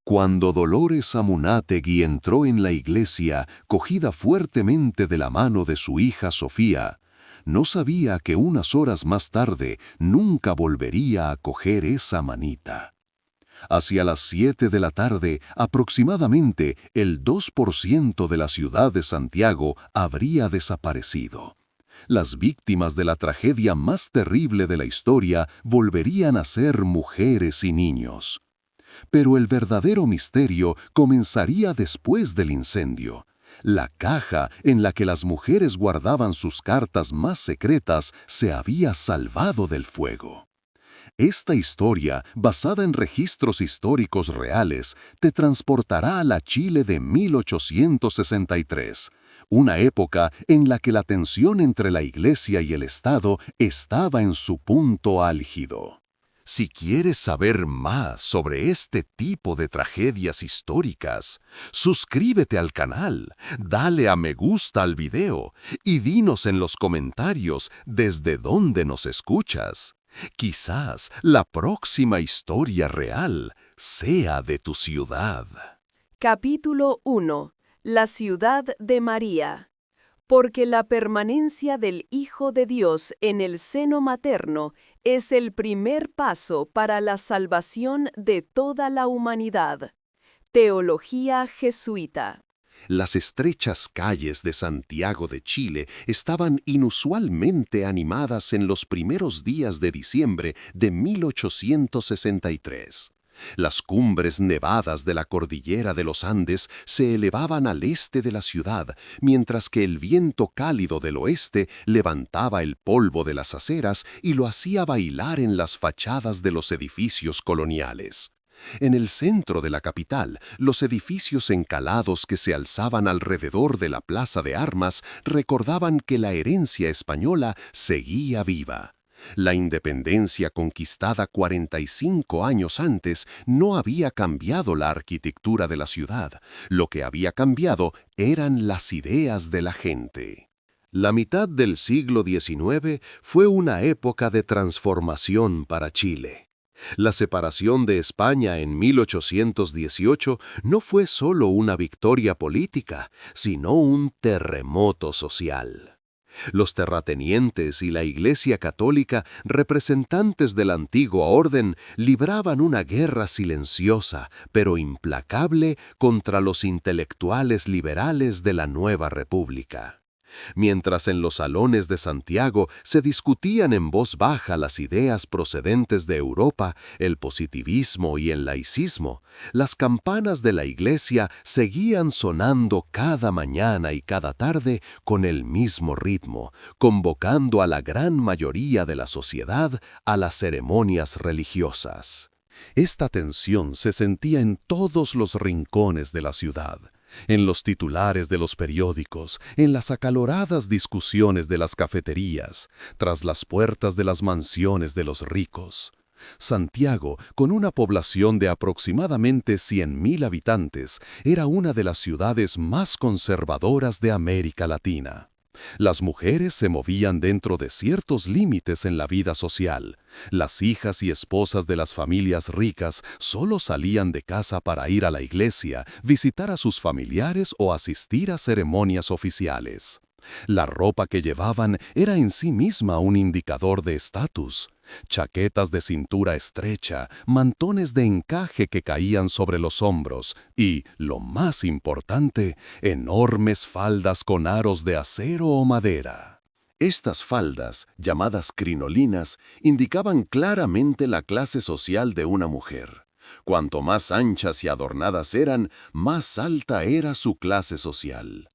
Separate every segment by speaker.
Speaker 1: Cuando Dolores Amunátegui entró en la iglesia, cogida fuertemente de la mano de su hija Sofía, no sabía que unas horas más tarde nunca volvería a coger esa manita. Hacia las 7 de la tarde, aproximadamente, el 2% de la ciudad de Santiago habría desaparecido. Las víctimas de la tragedia más terrible de la historia volverían a ser mujeres y niños. Pero el verdadero misterio comenzaría después del incendio. La caja en la que las mujeres guardaban sus cartas más secretas se había salvado del fuego. Esta historia, basada en registros históricos reales, te transportará a la Chile de 1863, una época en la que la tensión entre la Iglesia y el Estado estaba en su punto álgido. Si quieres saber más sobre este tipo de tragedias históricas, suscríbete al canal, dale a me gusta al video y dinos en los comentarios desde dónde nos escuchas. Quizás la próxima historia real sea de tu ciudad.
Speaker 2: Capítulo 1. La ciudad de María. Porque la permanencia del Hijo de Dios en el seno materno es el primer paso para la salvación de toda la humanidad. Teología jesuita.
Speaker 1: Las estrechas calles de Santiago de Chile estaban inusualmente animadas en los primeros días de diciembre de 1863. Las cumbres nevadas de la cordillera de los Andes se elevaban al este de la ciudad, mientras que el viento cálido del oeste levantaba el polvo de las aceras y lo hacía bailar en las fachadas de los edificios coloniales. En el centro de la capital, los edificios encalados que se alzaban alrededor de la Plaza de Armas recordaban que la herencia española seguía viva. La independencia conquistada 45 años antes no había cambiado la arquitectura de la ciudad. Lo que había cambiado eran las ideas de la gente. La mitad del siglo XIX fue una época de transformación para Chile. La separación de España en 1818 no fue solo una victoria política, sino un terremoto social. Los terratenientes y la Iglesia Católica, representantes de la antigua orden, libraban una guerra silenciosa, pero implacable, contra los intelectuales liberales de la nueva república. Mientras en los salones de Santiago se discutían en voz baja las ideas procedentes de Europa, el positivismo y el laicismo, las campanas de la iglesia seguían sonando cada mañana y cada tarde con el mismo ritmo, convocando a la gran mayoría de la sociedad a las ceremonias religiosas. Esta tensión se sentía en todos los rincones de la ciudad. En los titulares de los periódicos, en las acaloradas discusiones de las cafeterías, tras las puertas de las mansiones de los ricos. Santiago, con una población de aproximadamente 100.000 habitantes, era una de las ciudades más conservadoras de América Latina. Las mujeres se movían dentro de ciertos límites en la vida social. Las hijas y esposas de las familias ricas solo salían de casa para ir a la iglesia, visitar a sus familiares o asistir a ceremonias oficiales. La ropa que llevaban era en sí misma un indicador de estatus. Chaquetas de cintura estrecha, mantones de encaje que caían sobre los hombros y, lo más importante, enormes faldas con aros de acero o madera. Estas faldas, llamadas crinolinas, indicaban claramente la clase social de una mujer. Cuanto más anchas y adornadas eran, más alta era su clase social.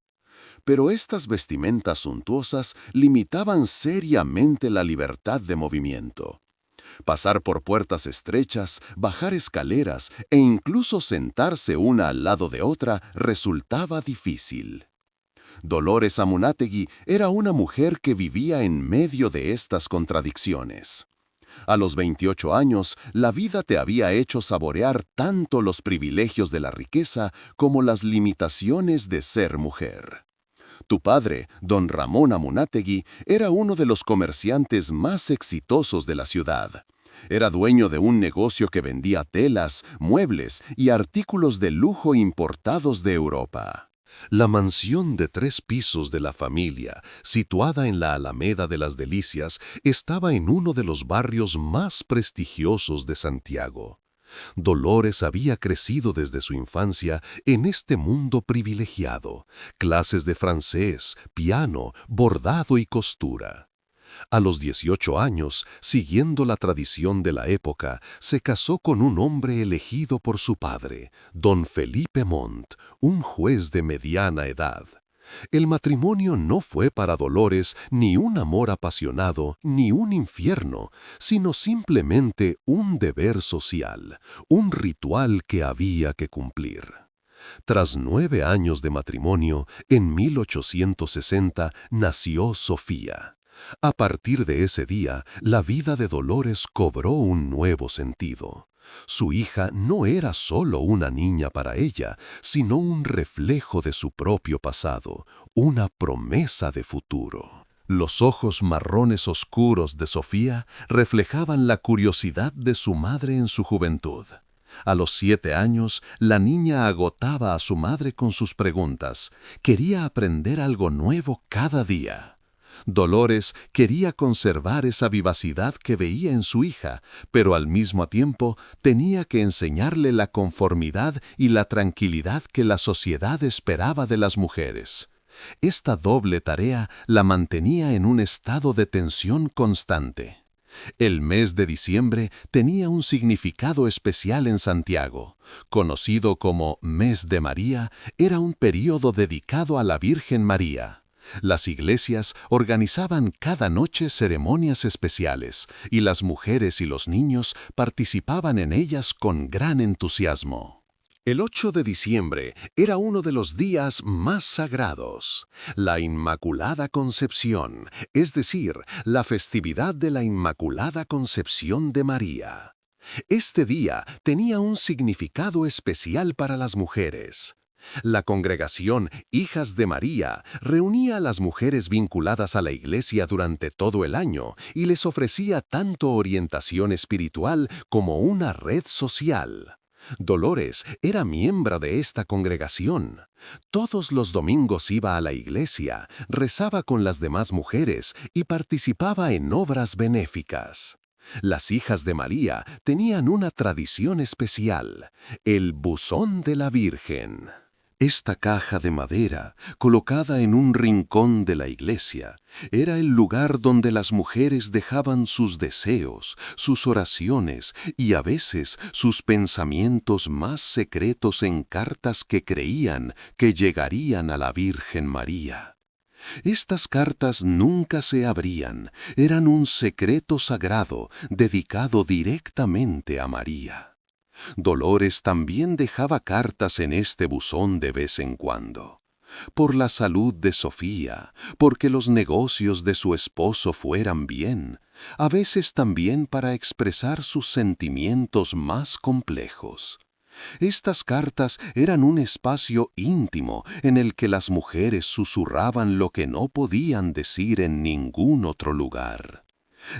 Speaker 1: Pero estas vestimentas suntuosas limitaban seriamente la libertad de movimiento. Pasar por puertas estrechas, bajar escaleras e incluso sentarse una al lado de otra resultaba difícil. Dolores Amunátegui era una mujer que vivía en medio de estas contradicciones. A los 28 años, la vida te había hecho saborear tanto los privilegios de la riqueza como las limitaciones de ser mujer. Tu padre, don Ramón Amunátegui, era uno de los comerciantes más exitosos de la ciudad. Era dueño de un negocio que vendía telas, muebles y artículos de lujo importados de Europa. La mansión de 3 pisos de la familia, situada en la Alameda de las Delicias, estaba en uno de los barrios más prestigiosos de Santiago. Dolores había crecido desde su infancia en este mundo privilegiado, clases de francés, piano, bordado y costura. A los 18 años, siguiendo la tradición de la época, se casó con un hombre elegido por su padre, don Felipe Montt, un juez de mediana edad. El matrimonio no fue para Dolores ni un amor apasionado ni un infierno, sino simplemente un deber social, un ritual que había que cumplir. Tras 9 años de matrimonio, en 1860 nació Sofía. A partir de ese día, la vida de Dolores cobró un nuevo sentido. Su hija no era solo una niña para ella, sino un reflejo de su propio pasado, una promesa de futuro. Los ojos marrones oscuros de Sofía reflejaban la curiosidad de su madre en su juventud. A los 7 años, la niña agotaba a su madre con sus preguntas. Quería aprender algo nuevo cada día. Dolores quería conservar esa vivacidad que veía en su hija, pero al mismo tiempo tenía que enseñarle la conformidad y la tranquilidad que la sociedad esperaba de las mujeres. Esta doble tarea la mantenía en un estado de tensión constante. El mes de diciembre tenía un significado especial en Santiago. Conocido como Mes de María, era un período dedicado a la Virgen María. Las iglesias organizaban cada noche ceremonias especiales y las mujeres y los niños participaban en ellas con gran entusiasmo. El 8 de diciembre era uno de los días más sagrados, la Inmaculada Concepción, es decir, la festividad de la Inmaculada Concepción de María. Este día tenía un significado especial para las mujeres. La congregación Hijas de María reunía a las mujeres vinculadas a la iglesia durante todo el año y les ofrecía tanto orientación espiritual como una red social. Dolores era miembro de esta congregación. Todos los domingos iba a la iglesia, rezaba con las demás mujeres y participaba en obras benéficas. Las Hijas de María tenían una tradición especial, el buzón de la Virgen. Esta caja de madera, colocada en un rincón de la iglesia, era el lugar donde las mujeres dejaban sus deseos, sus oraciones y a veces sus pensamientos más secretos en cartas que creían que llegarían a la Virgen María. Estas cartas nunca se abrían, eran un secreto sagrado dedicado directamente a María. Dolores también dejaba cartas en este buzón de vez en cuando. Por la salud de Sofía, porque los negocios de su esposo fueran bien, a veces también para expresar sus sentimientos más complejos. Estas cartas eran un espacio íntimo en el que las mujeres susurraban lo que no podían decir en ningún otro lugar.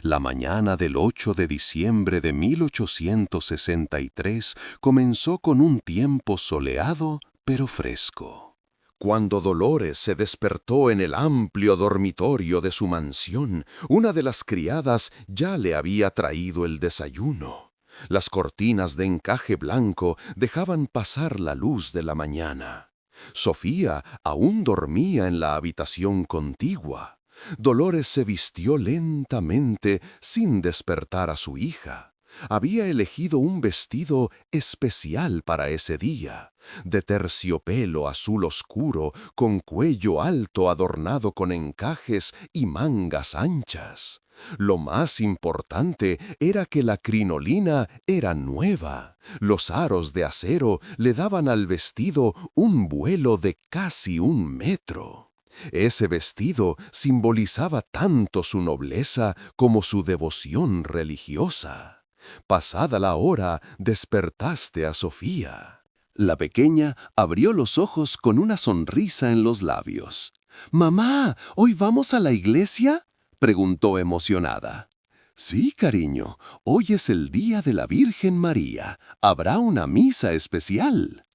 Speaker 1: La mañana del 8 de diciembre de 1863 comenzó con un tiempo soleado pero fresco. Cuando Dolores se despertó en el amplio dormitorio de su mansión, una de las criadas ya le había traído el desayuno. Las cortinas de encaje blanco dejaban pasar la luz de la mañana. Sofía aún dormía en la habitación contigua. Dolores se vistió lentamente sin despertar a su hija. Había elegido un vestido especial para ese día, de terciopelo azul oscuro, con cuello alto adornado con encajes y mangas anchas. Lo más importante era que la crinolina era nueva. Los aros de acero le daban al vestido un vuelo de casi 1 metro. Ese vestido simbolizaba tanto su nobleza como su devoción religiosa. Pasada la hora, despertaste a Sofía. La pequeña abrió los ojos con una sonrisa en los labios. «Mamá, ¿hoy vamos a la iglesia?», preguntó emocionada. Sí, cariño, hoy es el día de la Virgen María. Habrá una misa especial.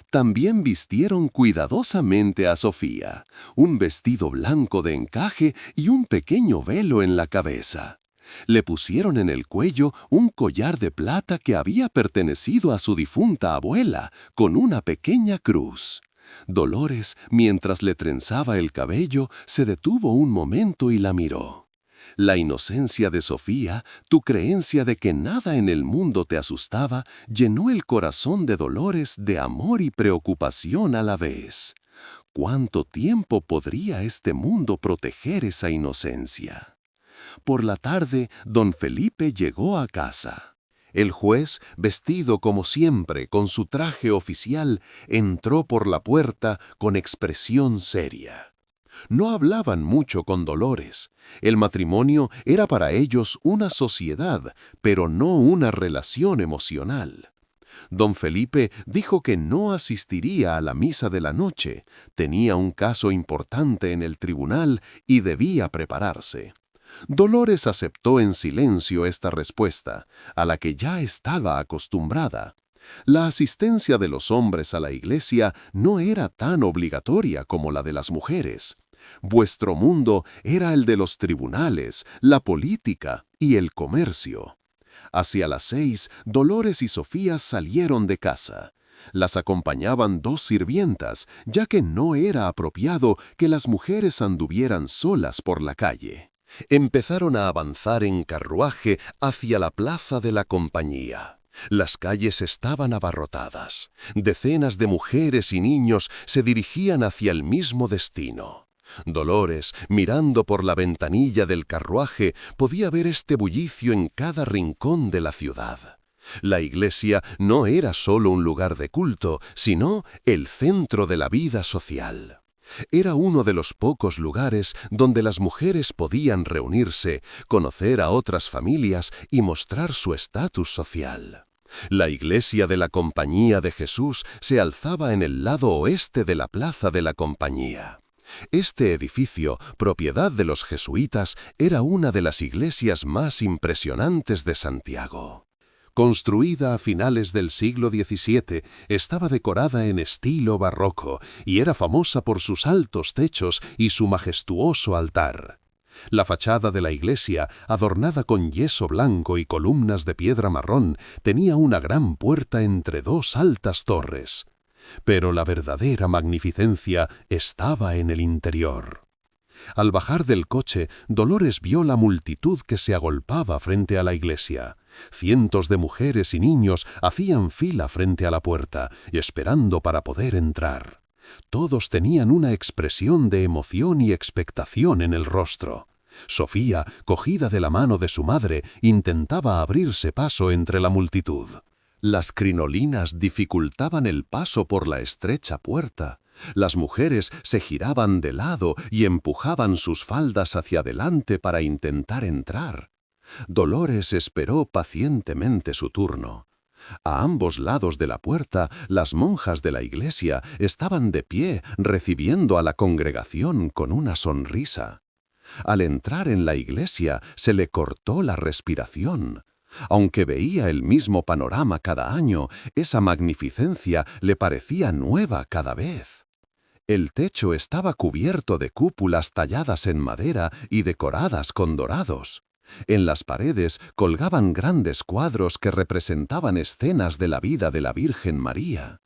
Speaker 1: También vistieron cuidadosamente a Sofía, un vestido blanco de encaje y un pequeño velo en la cabeza. Le pusieron en el cuello un collar de plata que había pertenecido a su difunta abuela, con una pequeña cruz. Dolores, mientras le trenzaba el cabello, se detuvo un momento y la miró. La inocencia de Sofía, tu creencia de que nada en el mundo te asustaba, llenó el corazón de Dolores de amor y preocupación a la vez. ¿Cuánto tiempo podría este mundo proteger esa inocencia? Por la tarde, don Felipe llegó a casa. El juez, vestido como siempre con su traje oficial, entró por la puerta con expresión seria. No hablaban mucho con Dolores. El matrimonio era para ellos una sociedad, pero no una relación emocional. Don Felipe dijo que no asistiría a la misa de la noche, tenía un caso importante en el tribunal y debía prepararse. Dolores aceptó en silencio esta respuesta, a la que ya estaba acostumbrada. La asistencia de los hombres a la iglesia no era tan obligatoria como la de las mujeres. Vuestro mundo era el de los tribunales, la política y el comercio. Hacia las 6, Dolores y Sofía salieron de casa. Las acompañaban 2 sirvientas, ya que no era apropiado que las mujeres anduvieran solas por la calle. Empezaron a avanzar en carruaje hacia la plaza de la Compañía. Las calles estaban abarrotadas. Decenas de mujeres y niños se dirigían hacia el mismo destino. Dolores, mirando por la ventanilla del carruaje, podía ver este bullicio en cada rincón de la ciudad. La iglesia no era solo un lugar de culto, sino el centro de la vida social. Era uno de los pocos lugares donde las mujeres podían reunirse, conocer a otras familias y mostrar su estatus social. La iglesia de la Compañía de Jesús se alzaba en el lado oeste de la plaza de la Compañía. Este edificio, propiedad de los jesuitas, era una de las iglesias más impresionantes de Santiago. Construida a finales del siglo XVII, estaba decorada en estilo barroco y era famosa por sus altos techos y su majestuoso altar. La fachada de la iglesia, adornada con yeso blanco y columnas de piedra marrón, tenía una gran puerta entre 2 altas torres. Pero la verdadera magnificencia estaba en el interior. Al bajar del coche, Dolores vio la multitud que se agolpaba frente a la iglesia. Cientos de mujeres y niños hacían fila frente a la puerta, esperando para poder entrar. Todos tenían una expresión de emoción y expectación en el rostro. Sofía, cogida de la mano de su madre, intentaba abrirse paso entre la multitud. Las crinolinas dificultaban el paso por la estrecha puerta. Las mujeres se giraban de lado y empujaban sus faldas hacia adelante para intentar entrar. Dolores esperó pacientemente su turno. A ambos lados de la puerta, las monjas de la iglesia estaban de pie recibiendo a la congregación con una sonrisa. Al entrar en la iglesia, se le cortó la respiración. Aunque veía el mismo panorama cada año, esa magnificencia le parecía nueva cada vez. El techo estaba cubierto de cúpulas talladas en madera y decoradas con dorados. En las paredes colgaban grandes cuadros que representaban escenas de la vida de la Virgen María.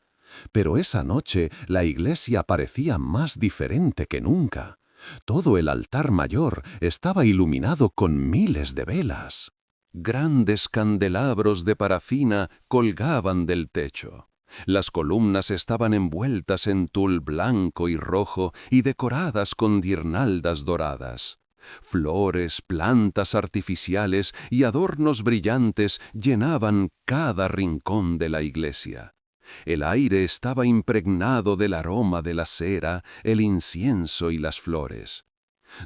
Speaker 1: Pero esa noche la iglesia parecía más diferente que nunca. Todo el altar mayor estaba iluminado con miles de velas. Grandes candelabros de parafina colgaban del techo. Las columnas estaban envueltas en tul blanco y rojo y decoradas con guirnaldas doradas. Flores, plantas artificiales y adornos brillantes llenaban cada rincón de la iglesia. El aire estaba impregnado del aroma de la cera, el incienso y las flores.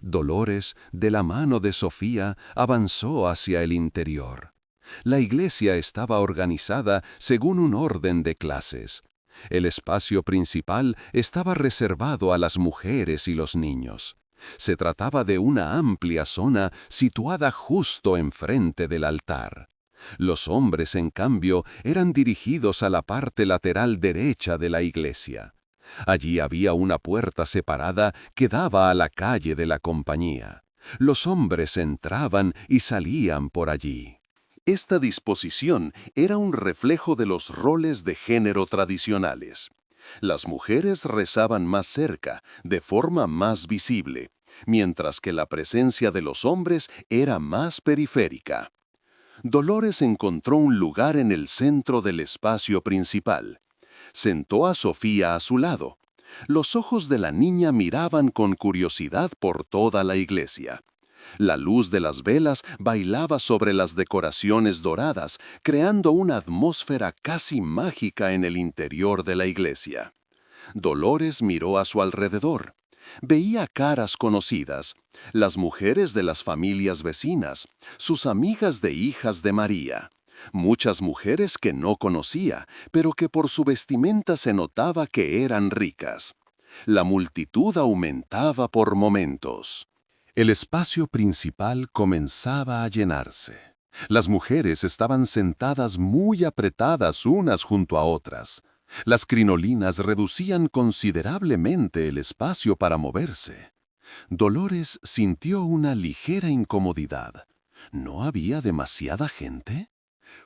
Speaker 1: Dolores, de la mano de Sofía, avanzó hacia el interior. La iglesia estaba organizada según un orden de clases. El espacio principal estaba reservado a las mujeres y los niños.
Speaker 3: Se trataba de una amplia zona situada justo enfrente del altar. Los hombres, en cambio, eran dirigidos a la parte lateral derecha de la iglesia. Allí había una puerta separada que daba a la calle de la compañía. Los hombres entraban y salían por allí.
Speaker 1: Esta disposición era un reflejo de los roles de género tradicionales. Las mujeres rezaban más cerca, de forma más visible, mientras que la presencia de los hombres era más periférica. Dolores encontró un lugar en el centro del espacio principal. Sentó a Sofía a su lado. Los ojos de la niña miraban con curiosidad por toda la iglesia. La luz de las velas bailaba sobre las decoraciones doradas, creando una atmósfera casi mágica en el interior de la iglesia. Dolores miró a su alrededor. Veía caras conocidas, las mujeres de las familias vecinas, sus amigas de hijas de María. Muchas mujeres que no conocía, pero que por su vestimenta se notaba que eran ricas. La multitud aumentaba por momentos. El espacio principal comenzaba a llenarse. Las mujeres estaban sentadas muy apretadas unas junto a otras. Las crinolinas reducían considerablemente el espacio para moverse. Dolores sintió una ligera incomodidad. ¿No había demasiada gente?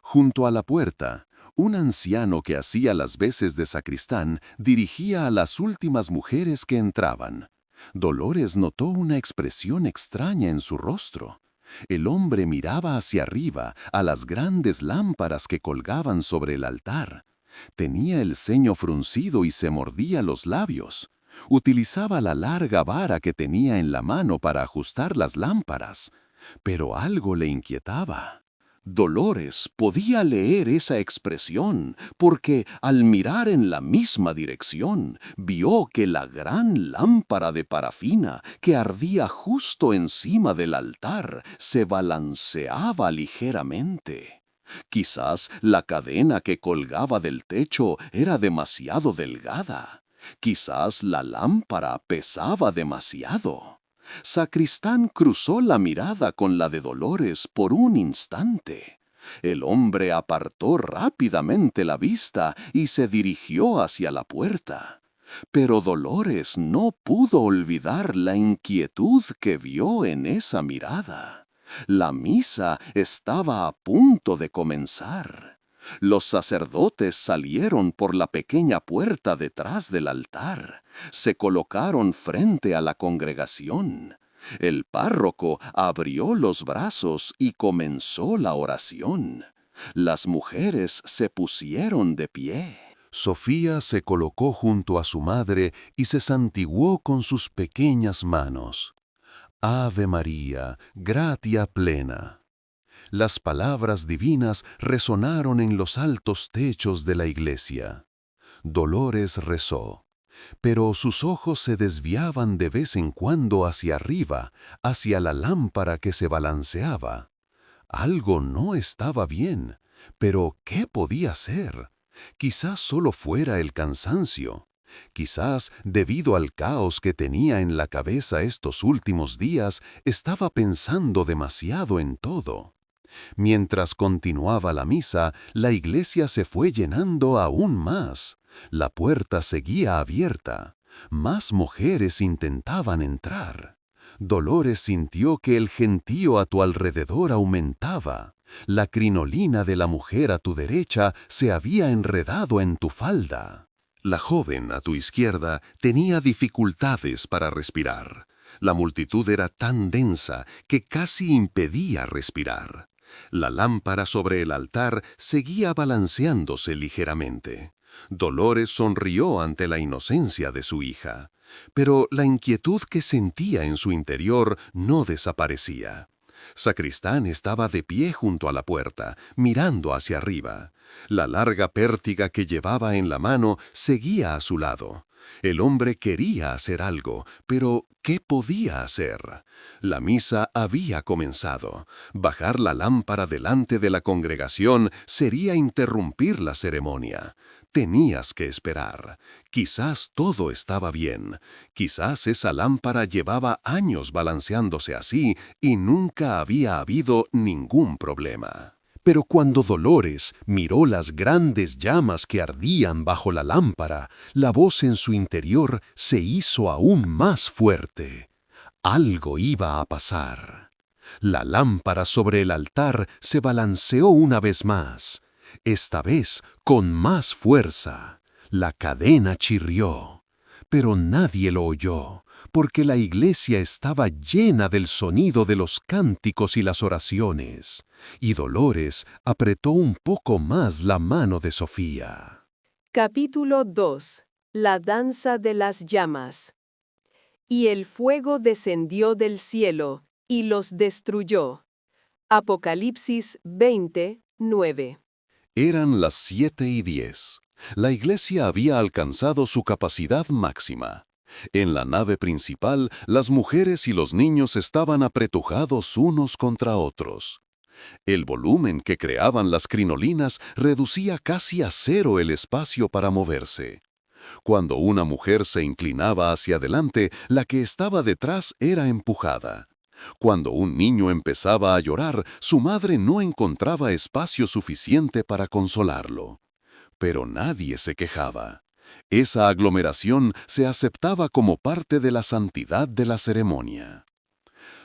Speaker 1: Junto a la puerta, un anciano que hacía las veces de sacristán dirigía a las últimas mujeres que entraban. Dolores notó una expresión extraña en su rostro. El hombre miraba hacia arriba a las grandes lámparas que colgaban sobre el altar. Tenía el ceño fruncido y se mordía los labios. Utilizaba la larga vara que tenía en la mano para ajustar las lámparas. Pero algo le inquietaba. Dolores podía leer esa expresión porque al mirar en la misma dirección vio que la gran lámpara de parafina que ardía justo encima del altar se balanceaba ligeramente. Quizás la cadena que colgaba del techo era demasiado delgada. Quizás la lámpara pesaba demasiado. Sacristán cruzó la mirada con la de Dolores por un instante. El hombre apartó rápidamente la vista y se dirigió hacia la puerta. Pero Dolores no pudo olvidar la inquietud que vio en esa mirada. La misa estaba a punto de comenzar. Los sacerdotes salieron por la pequeña puerta detrás del altar. Se colocaron frente a la congregación. El párroco abrió los brazos y comenzó la oración. Las mujeres se pusieron de pie. Sofía se colocó junto a su madre y se santiguó con sus pequeñas manos. Ave María, gratia plena. Las palabras divinas resonaron en los altos techos de la iglesia. Dolores rezó, pero sus ojos se desviaban de vez en cuando hacia arriba, hacia la lámpara que se balanceaba. Algo no estaba bien, pero ¿qué podía ser? Quizás solo fuera el cansancio. Quizás, debido al caos que tenía en la cabeza estos últimos días, estaba pensando demasiado en todo. Mientras continuaba la misa, la iglesia se fue llenando aún más. La puerta seguía abierta. Más mujeres intentaban entrar. Dolores sintió que el gentío a tu alrededor aumentaba. La crinolina de la mujer a tu derecha se había enredado en tu falda. La joven a tu izquierda tenía dificultades para respirar. La multitud era tan densa que casi impedía respirar. La lámpara sobre el altar seguía balanceándose ligeramente. Dolores sonrió ante la inocencia de su hija, pero la inquietud que sentía en su interior no desaparecía. Sacristán estaba de pie junto a la puerta, mirando hacia arriba. La larga pértiga que llevaba en la mano seguía a su lado. El hombre quería hacer algo, pero ¿qué podía hacer? La misa había comenzado. Bajar la lámpara delante de la congregación sería interrumpir la ceremonia.
Speaker 3: Tenías que esperar. Quizás todo estaba bien. Quizás esa lámpara llevaba años balanceándose así y nunca había habido ningún problema.
Speaker 1: Pero cuando Dolores miró las grandes llamas que ardían bajo la lámpara, la voz en su interior se hizo aún más fuerte. Algo iba a pasar. La lámpara sobre el altar se balanceó una vez más, esta vez con más fuerza. La cadena chirrió, pero nadie lo oyó, porque la iglesia estaba llena del sonido de los cánticos y las oraciones, y Dolores apretó un poco más la mano de Sofía.
Speaker 2: Capítulo 2. La danza de las llamas. Y el fuego descendió del cielo, y los destruyó. Apocalipsis 20:9.
Speaker 3: Eran las 7:10. La iglesia había alcanzado su capacidad máxima. En la nave principal, las mujeres y los niños estaban apretujados unos contra otros. El volumen que creaban las crinolinas reducía casi a cero el espacio para moverse. Cuando una mujer se inclinaba hacia adelante, la que estaba detrás era empujada. Cuando un niño empezaba a llorar, su madre no encontraba espacio suficiente para consolarlo. Pero nadie se quejaba. Esa aglomeración se aceptaba como parte de la santidad de la ceremonia.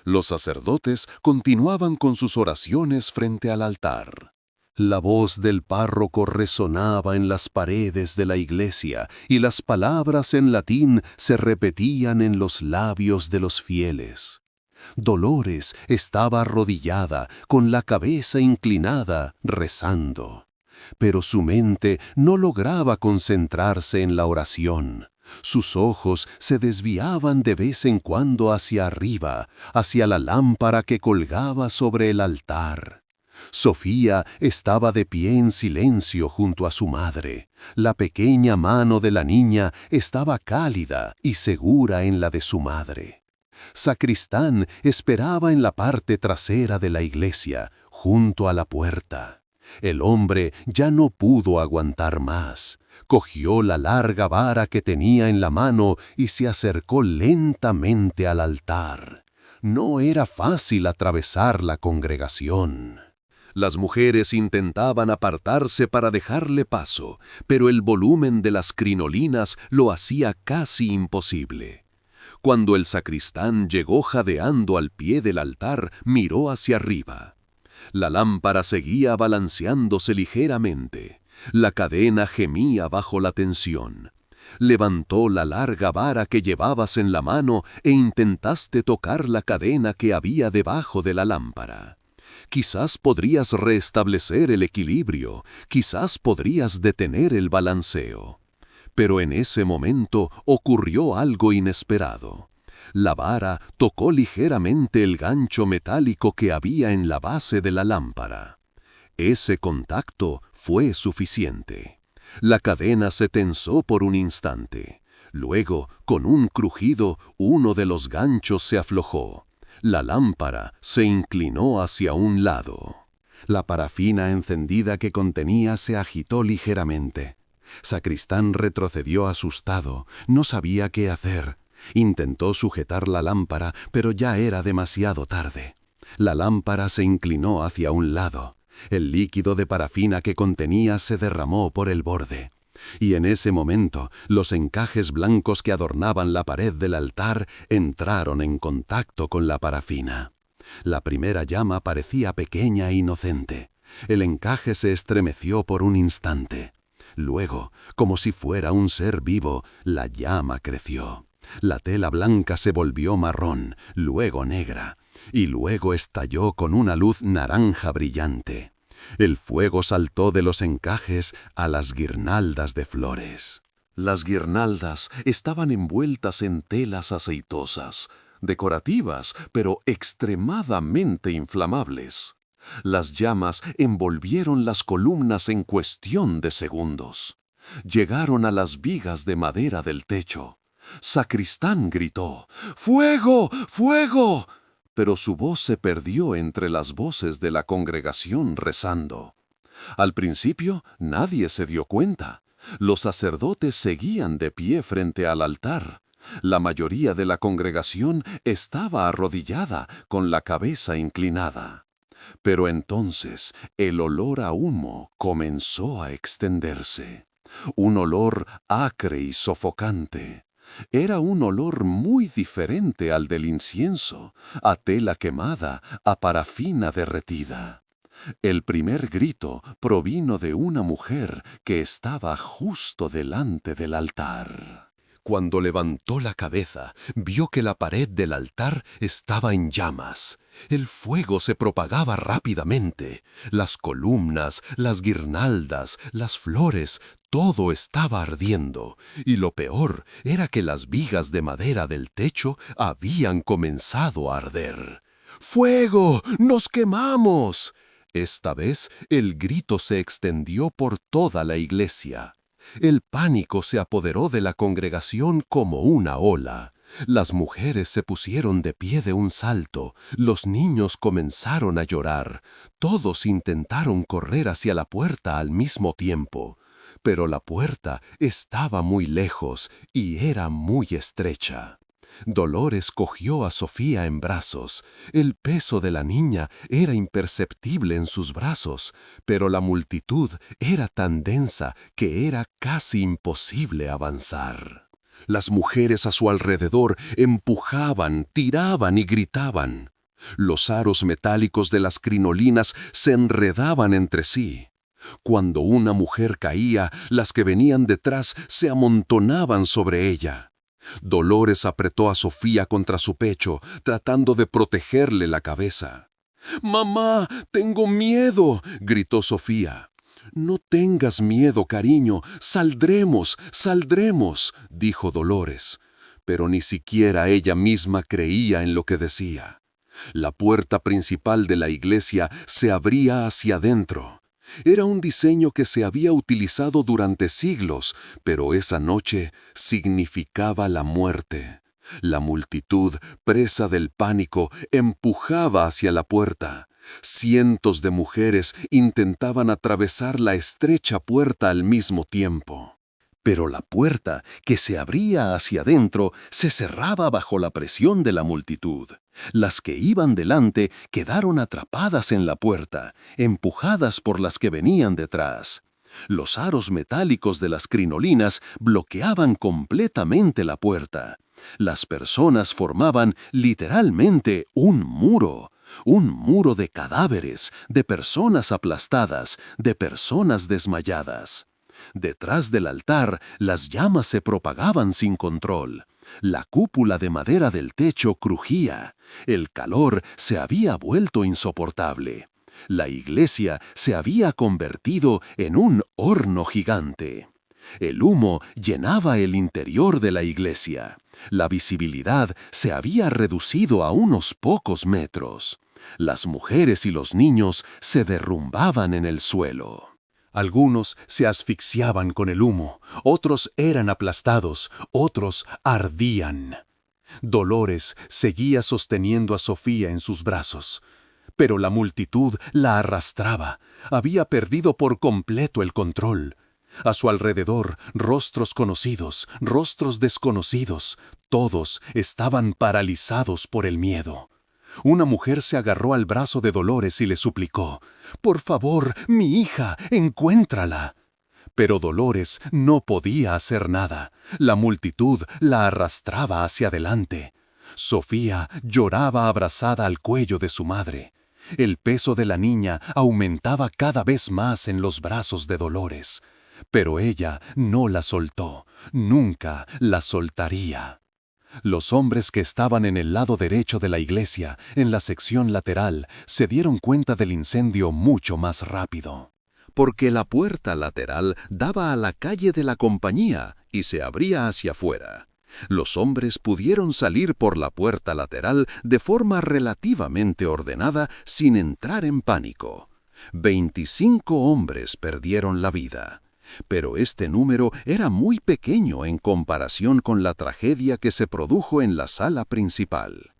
Speaker 3: Los sacerdotes continuaban con sus oraciones frente al altar.
Speaker 1: La voz del párroco resonaba en las paredes de la iglesia y las palabras en latín se repetían en los labios de los fieles. Dolores estaba arrodillada, con la cabeza inclinada, rezando. Pero su mente no lograba concentrarse en la oración. Sus ojos se desviaban de vez en cuando hacia arriba, hacia la lámpara que colgaba sobre el altar. Sofía estaba de pie en silencio junto a su madre. La pequeña mano de la niña estaba cálida y segura en la de su madre. Sacristán esperaba en la parte trasera de la iglesia, junto a la puerta. El hombre ya no pudo aguantar más. Cogió la larga vara que tenía en la mano y se acercó lentamente al altar. No era fácil atravesar la congregación.
Speaker 3: Las mujeres intentaban apartarse para dejarle paso, pero el volumen de las crinolinas lo hacía casi imposible. Cuando el sacristán llegó jadeando al pie del altar, miró hacia arriba. La lámpara seguía balanceándose ligeramente. La cadena gemía bajo la tensión. Levantó la larga vara que llevabas en la mano e intentaste tocar la cadena que había debajo de la lámpara. Quizás podrías restablecer el equilibrio, quizás podrías detener el balanceo. Pero en ese momento ocurrió algo inesperado. La vara tocó ligeramente el gancho metálico que había en la base de la lámpara. Ese contacto fue suficiente. La cadena se tensó por un instante. Luego, con un crujido, uno de los ganchos se aflojó. La lámpara se inclinó hacia un lado. La parafina encendida que contenía se agitó ligeramente. Sacristán retrocedió asustado, no sabía qué hacer. Intentó sujetar la lámpara, pero ya era demasiado tarde. La lámpara se inclinó hacia un lado. El líquido de parafina que contenía se derramó por el borde. Y en ese momento, los encajes blancos que adornaban la pared del altar entraron en contacto con la parafina. La primera llama parecía pequeña e inocente. El encaje se estremeció por un instante. Luego, como si fuera un ser vivo, la llama creció. La tela blanca se volvió marrón, luego negra, y luego estalló con una luz naranja brillante. El fuego saltó de los encajes a las guirnaldas de flores. Las guirnaldas estaban envueltas en telas aceitosas, decorativas, pero extremadamente inflamables. Las llamas envolvieron las columnas en cuestión de segundos. Llegaron a las vigas de madera del techo. Sacristán gritó: ¡Fuego! ¡Fuego! Pero su voz se perdió entre las voces de la congregación rezando. Al principio nadie se dio cuenta. Los sacerdotes seguían de pie frente al altar. La mayoría de la congregación estaba arrodillada, con la cabeza inclinada. Pero entonces el olor a humo comenzó a extenderse. Un olor acre y sofocante. Era un olor muy diferente al del incienso, a tela quemada, a parafina derretida. El primer grito provino de una mujer que estaba justo delante del altar. Cuando levantó la cabeza, vio que la pared del altar estaba en llamas. El fuego se propagaba rápidamente. Las columnas, las guirnaldas, las flores, todo estaba ardiendo. Y lo peor era que las vigas de madera del techo habían comenzado a arder. ¡Fuego! ¡Nos quemamos! Esta vez el grito se extendió por toda la iglesia. El pánico se apoderó de la congregación como una ola. Las mujeres se pusieron de pie de un salto, los niños comenzaron a llorar, todos intentaron correr hacia la puerta al mismo tiempo, pero la puerta estaba muy lejos y era muy estrecha. Dolores cogió a Sofía en brazos. El peso de la niña era imperceptible en sus brazos, pero la multitud era tan densa que era casi imposible avanzar. Las mujeres a su alrededor empujaban, tiraban y gritaban. Los aros metálicos de las crinolinas se enredaban entre sí. Cuando una mujer caía, las que venían detrás se amontonaban sobre ella. Dolores apretó a Sofía contra su pecho, tratando de protegerle la cabeza. «¡Mamá, tengo miedo!», gritó Sofía. «No tengas miedo, cariño, saldremos, dijo Dolores. Pero ni siquiera ella misma creía en lo que decía. La puerta principal de la iglesia se abría hacia adentro. Era un diseño que se había utilizado durante siglos, pero esa noche significaba la muerte. La multitud, presa del pánico, empujaba hacia la puerta. Cientos de mujeres intentaban atravesar la estrecha puerta al mismo tiempo. Pero la puerta, que se abría hacia adentro, se cerraba bajo la presión de la multitud. Las que iban delante quedaron atrapadas en la puerta, empujadas por las que venían detrás. Los aros metálicos de las crinolinas bloqueaban completamente la puerta. Las personas formaban literalmente un muro de cadáveres, de personas aplastadas, de personas desmayadas. Detrás del altar, las llamas se propagaban sin control. La cúpula de madera del techo crujía. El calor se había vuelto insoportable. La iglesia se había convertido en un horno gigante. El humo llenaba el interior de la iglesia. La visibilidad se había reducido a unos pocos metros. Las mujeres y los niños se derrumbaban en el suelo. Algunos se asfixiaban con el humo, otros eran aplastados, otros ardían. Dolores seguía sosteniendo a Sofía en sus brazos, pero la multitud la arrastraba, había perdido por completo el control. A su alrededor, rostros conocidos, rostros desconocidos, todos estaban paralizados por el miedo. Una mujer se agarró al brazo de Dolores y le suplicó: «Por favor, mi hija, encuéntrala». Pero Dolores no podía hacer nada. La multitud la arrastraba hacia adelante. Sofía lloraba abrazada al cuello de su madre. El peso de la niña aumentaba cada vez más en los brazos de Dolores. Pero ella no la soltó, nunca la soltaría. Los hombres que estaban en el lado derecho de la iglesia, en la sección lateral, se dieron cuenta del incendio mucho más rápido. Porque la puerta lateral daba a la calle de la compañía y se abría hacia afuera. Los hombres pudieron salir por la puerta lateral de forma relativamente ordenada sin entrar en pánico. 25 hombres perdieron la vida. Pero este número era muy pequeño en comparación con la tragedia que se produjo en la sala principal.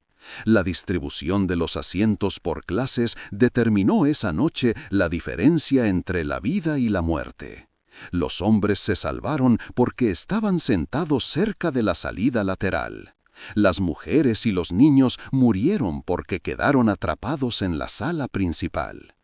Speaker 3: La distribución de los asientos por clases determinó esa noche la diferencia entre la vida y la muerte. Los hombres se salvaron porque estaban sentados cerca de la salida lateral. Las mujeres y los niños murieron porque quedaron atrapados en la sala principal.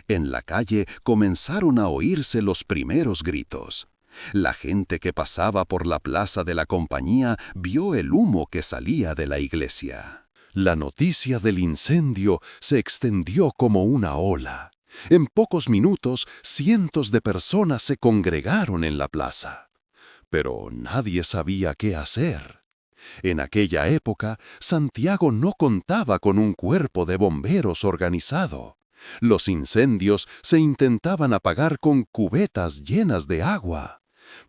Speaker 3: En la calle comenzaron a oírse los primeros gritos. La gente que pasaba por la plaza de la compañía vio el humo que salía de la iglesia. La noticia del incendio se extendió como una ola. En pocos minutos, cientos de personas se congregaron en la plaza. Pero nadie sabía qué hacer. En aquella época, Santiago no contaba con un cuerpo de bomberos organizado. Los incendios se intentaban apagar con cubetas llenas de agua.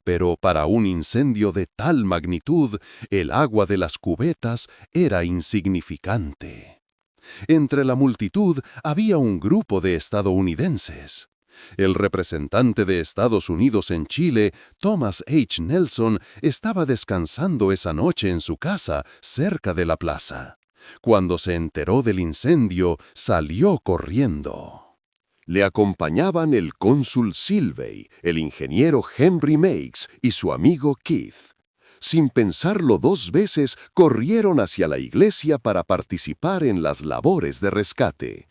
Speaker 3: Pero para un incendio de tal magnitud, el agua de las cubetas era insignificante. Entre la multitud había un grupo de estadounidenses. El representante de Estados Unidos en Chile, Thomas H. Nelson, estaba descansando esa noche en su casa cerca de la plaza. Cuando se enteró del incendio, salió corriendo.
Speaker 1: Le acompañaban el cónsul Silvey, el ingeniero Henry Meigs y su amigo Keith. Sin pensarlo dos veces, corrieron hacia la iglesia para participar en las labores de rescate.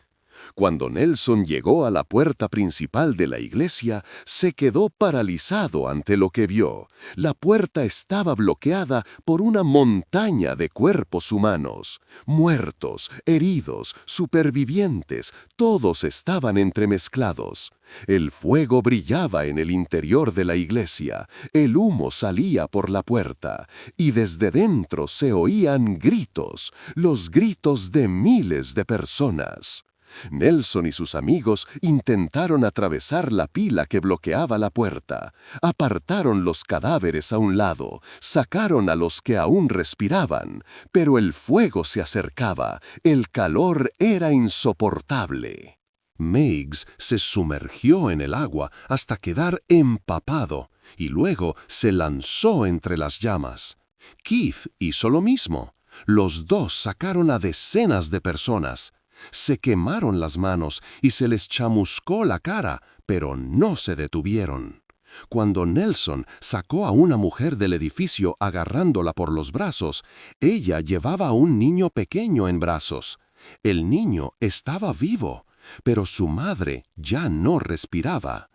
Speaker 1: Cuando Nelson llegó a la puerta principal de la iglesia, se quedó paralizado ante lo que vio. La puerta estaba bloqueada por una montaña de cuerpos humanos. Muertos, heridos, supervivientes, todos estaban entremezclados. El fuego brillaba en el interior de la iglesia, el humo salía por la puerta, y desde dentro se oían gritos, los gritos de miles de personas. Nelson y sus amigos intentaron atravesar la pila que bloqueaba la puerta, apartaron los cadáveres a un lado, sacaron a los que aún respiraban, pero el fuego se acercaba, el calor era insoportable.
Speaker 3: Meigs se sumergió en el agua hasta quedar empapado y luego se lanzó entre las llamas. Keith hizo lo mismo. Los dos sacaron a decenas de personas. Se quemaron las manos y se les chamuscó la cara, pero no se detuvieron. Cuando Nelson sacó a una mujer del edificio agarrándola por los brazos, ella llevaba a un niño pequeño en brazos. El niño estaba vivo, pero su madre ya no respiraba.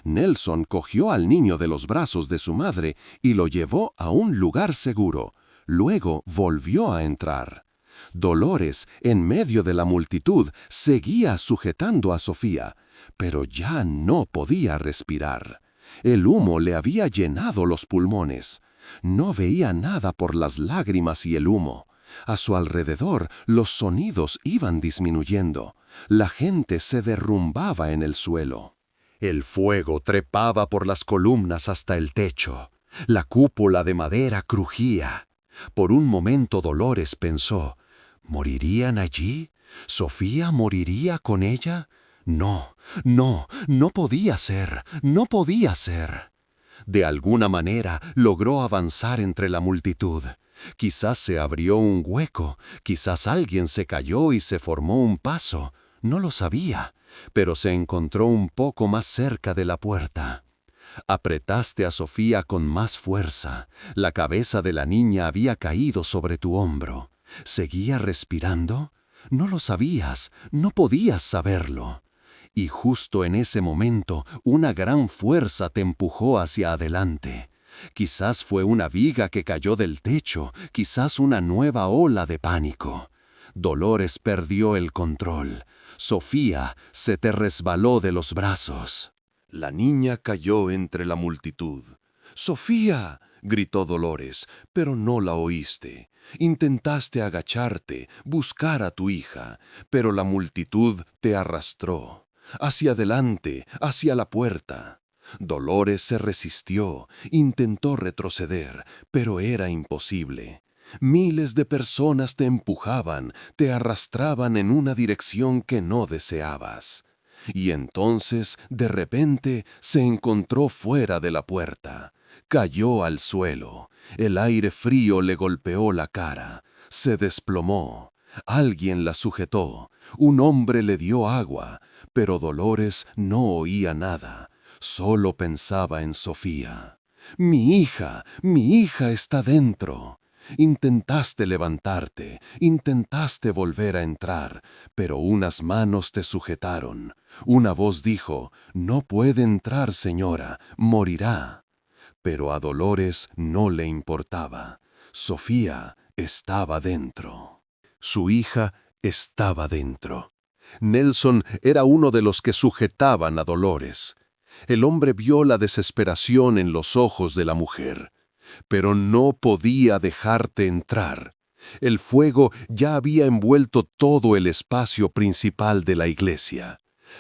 Speaker 3: Nelson cogió al niño de los brazos de su madre y lo llevó a un lugar seguro. Luego volvió a entrar. Dolores, en medio de la multitud, seguía sujetando a Sofía, pero ya no podía respirar. El humo le había llenado los pulmones. No veía nada por las lágrimas y el humo. A su alrededor, los sonidos iban disminuyendo. La gente se derrumbaba en el suelo. El fuego trepaba por las columnas hasta el techo. La cúpula de madera crujía. Por un momento Dolores pensó, ¿morirían allí? ¿Sofía moriría con ella? No podía ser, no podía ser. De alguna manera logró avanzar entre la multitud. Quizás se abrió un hueco, quizás alguien se cayó y se formó un paso. No lo sabía, pero se encontró un poco más cerca de la puerta. Apretaste a Sofía con más fuerza. La cabeza de la niña había caído sobre tu hombro. ¿Seguía respirando? No lo sabías, no podías saberlo. Y justo en ese momento, una gran fuerza te empujó hacia adelante. Quizás fue una viga que cayó del techo, quizás una nueva ola de pánico. Dolores perdió el control. Sofía se te resbaló de los brazos.
Speaker 1: La niña cayó entre la multitud. ¡Sofía!, gritó Dolores, pero no la oíste. Intentaste agacharte, buscar a tu hija, pero la multitud te arrastró. Hacia adelante, hacia la puerta. Dolores se resistió, intentó retroceder, pero era imposible. Miles de personas te empujaban, te arrastraban en una dirección que no deseabas. Y entonces, de repente, se encontró fuera de la puerta. Cayó al suelo. El aire frío le golpeó la cara. Se desplomó. Alguien la sujetó. Un hombre le dio agua, pero Dolores no oía nada.
Speaker 3: Solo pensaba en Sofía. Mi hija está dentro. Intentaste levantarte, intentaste volver a entrar, pero unas manos te sujetaron. Una voz dijo, no puede entrar, señora, morirá. Pero a Dolores no le importaba. Sofía estaba dentro. Su hija estaba dentro. Nelson era uno de los que sujetaban a Dolores. El hombre vio la desesperación en los ojos de la mujer. Pero no podía dejarte entrar. El fuego ya había envuelto todo el espacio principal de la iglesia.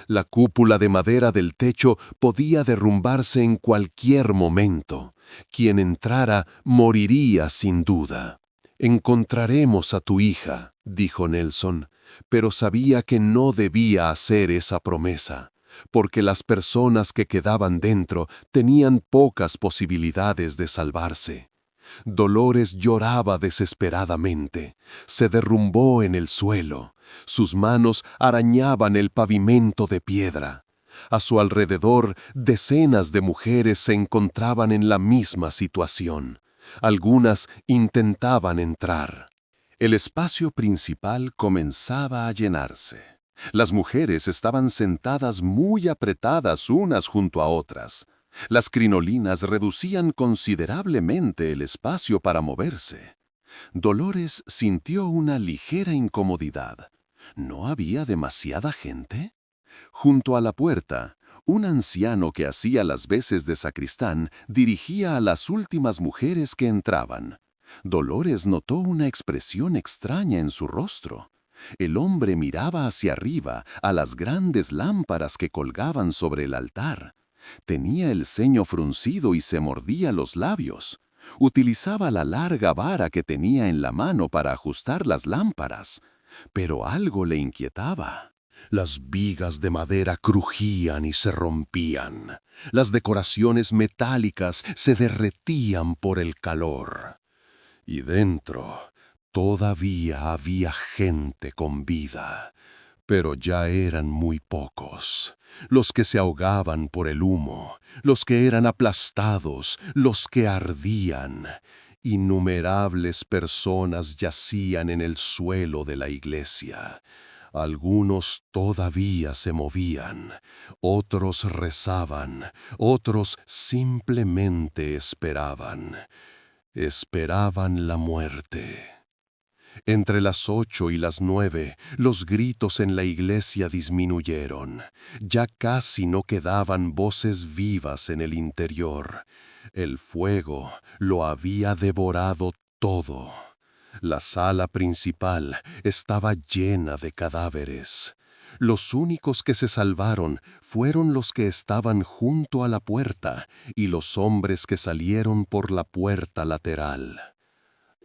Speaker 3: La cúpula de madera del techo podía derrumbarse en cualquier momento. Quien entrara moriría sin duda. Encontraremos a tu hija, dijo Nelson, pero sabía que no debía hacer esa promesa, porque las personas que quedaban dentro tenían pocas posibilidades de salvarse. Dolores lloraba desesperadamente, se derrumbó en el suelo, sus manos arañaban el pavimento de piedra. A su alrededor, decenas de mujeres se encontraban en la misma situación. Algunas intentaban entrar. El espacio principal comenzaba a llenarse. Las mujeres estaban sentadas muy apretadas unas junto a otras. Las crinolinas reducían considerablemente el espacio para moverse. Dolores sintió una ligera incomodidad. ¿No había demasiada gente? Junto a la puerta, un anciano que hacía las veces de sacristán dirigía a las últimas mujeres que entraban. Dolores notó una expresión extraña en su rostro. El hombre miraba hacia arriba a las grandes lámparas que colgaban sobre el altar. Tenía el ceño fruncido y se mordía los labios. Utilizaba la larga vara que tenía en la mano para ajustar las lámparas. Pero algo le inquietaba. Las vigas de madera crujían y se rompían. Las decoraciones metálicas se derretían por el calor. Y dentro todavía había gente con vida, pero ya eran muy pocos. Los que se ahogaban por el humo, los que eran aplastados, los que ardían. Innumerables personas yacían en el suelo de la iglesia. Algunos todavía se movían, otros rezaban, otros simplemente esperaban. Esperaban la muerte. Entre las 8 y las 9, los gritos en la iglesia disminuyeron. Ya casi no quedaban voces vivas en el interior. El fuego lo había devorado todo. La sala principal estaba llena de cadáveres. Los únicos que se salvaron fueron los que estaban junto a la puerta y los hombres que salieron por la puerta lateral.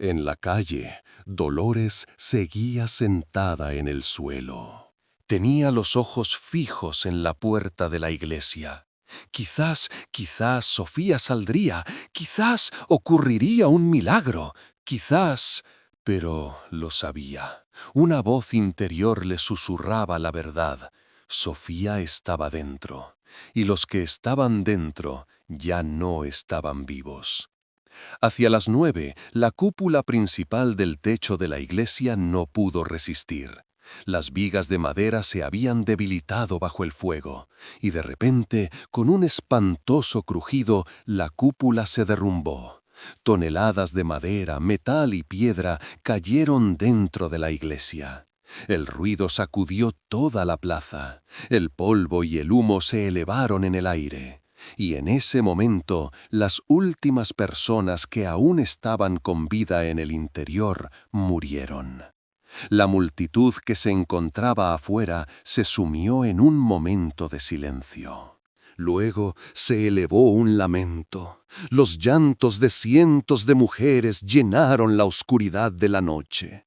Speaker 3: En la calle, Dolores seguía sentada en el suelo. Tenía los ojos fijos en la puerta de la iglesia. Quizás Sofía saldría, quizás ocurriría un milagro, quizás... Pero lo sabía. Una voz interior le susurraba la verdad. Sofía estaba dentro, y los que estaban dentro ya no estaban vivos. Hacia las 9, la cúpula principal del techo de la iglesia no pudo resistir. Las vigas de madera se habían debilitado bajo el fuego, y de repente, con un espantoso crujido, la cúpula se derrumbó. Toneladas de madera, metal y piedra cayeron dentro de la iglesia. El ruido sacudió toda la plaza. El polvo y el humo se elevaron en el aire. Y en ese momento, las últimas personas que aún estaban con vida en el interior murieron. La multitud que se encontraba afuera se sumió en un momento de silencio. Luego se elevó un lamento. Los llantos de cientos de mujeres llenaron la oscuridad de la noche.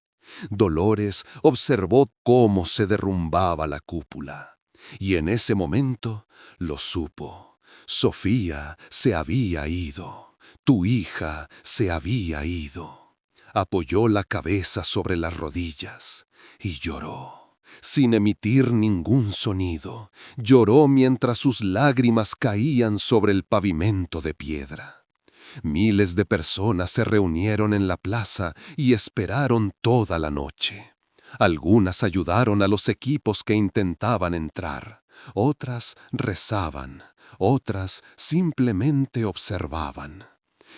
Speaker 3: Dolores observó cómo se derrumbaba la cúpula. Y en ese momento lo supo. Sofía se había ido. Tu hija se había ido. Apoyó la cabeza sobre las rodillas y lloró. sin emitir ningún sonido. Lloró mientras sus lágrimas caían sobre el pavimento de piedra. Miles de personas se reunieron en la plaza y esperaron toda la noche. Algunas ayudaron a los equipos que intentaban entrar. Otras rezaban, otras simplemente observaban.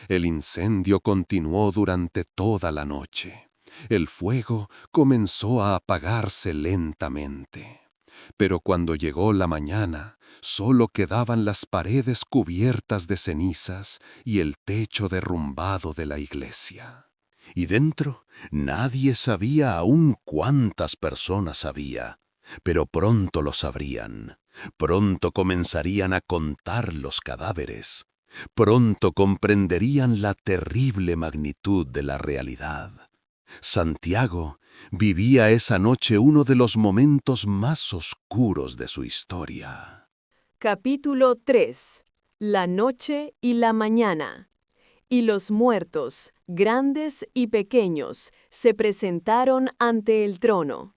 Speaker 3: El incendio continuó durante toda la noche. El fuego comenzó a apagarse lentamente. Pero cuando llegó la mañana, solo quedaban las paredes cubiertas de cenizas y el techo derrumbado de la iglesia.
Speaker 1: Y dentro, nadie sabía aún cuántas personas había, pero pronto lo sabrían. Pronto comenzarían a contar los cadáveres. Pronto comprenderían la terrible magnitud de la realidad. Santiago vivía esa noche uno de los momentos más oscuros de su historia.
Speaker 2: Capítulo 3. La noche y la mañana. Y los muertos, grandes y pequeños, se presentaron ante el trono.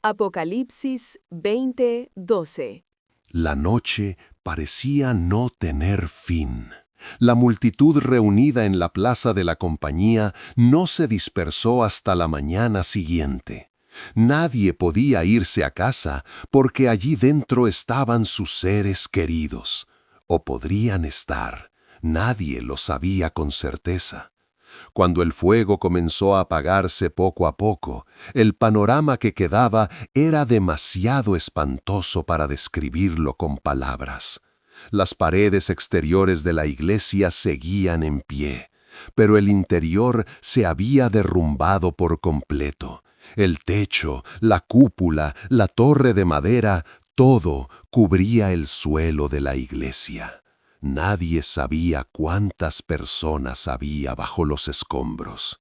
Speaker 2: Apocalipsis 20:12.
Speaker 1: La noche parecía no tener fin. La multitud reunida en la plaza de la compañía no se dispersó hasta la mañana siguiente. Nadie podía irse a casa porque allí dentro estaban sus seres queridos. O podrían estar. Nadie lo sabía con certeza. Cuando el fuego comenzó a apagarse poco a poco, el panorama que quedaba era demasiado espantoso para describirlo con palabras. Las paredes exteriores de la iglesia seguían en pie, pero el interior se había derrumbado por completo. El techo, la cúpula, la torre de madera, todo cubría el suelo de la iglesia. Nadie sabía cuántas personas había bajo los escombros.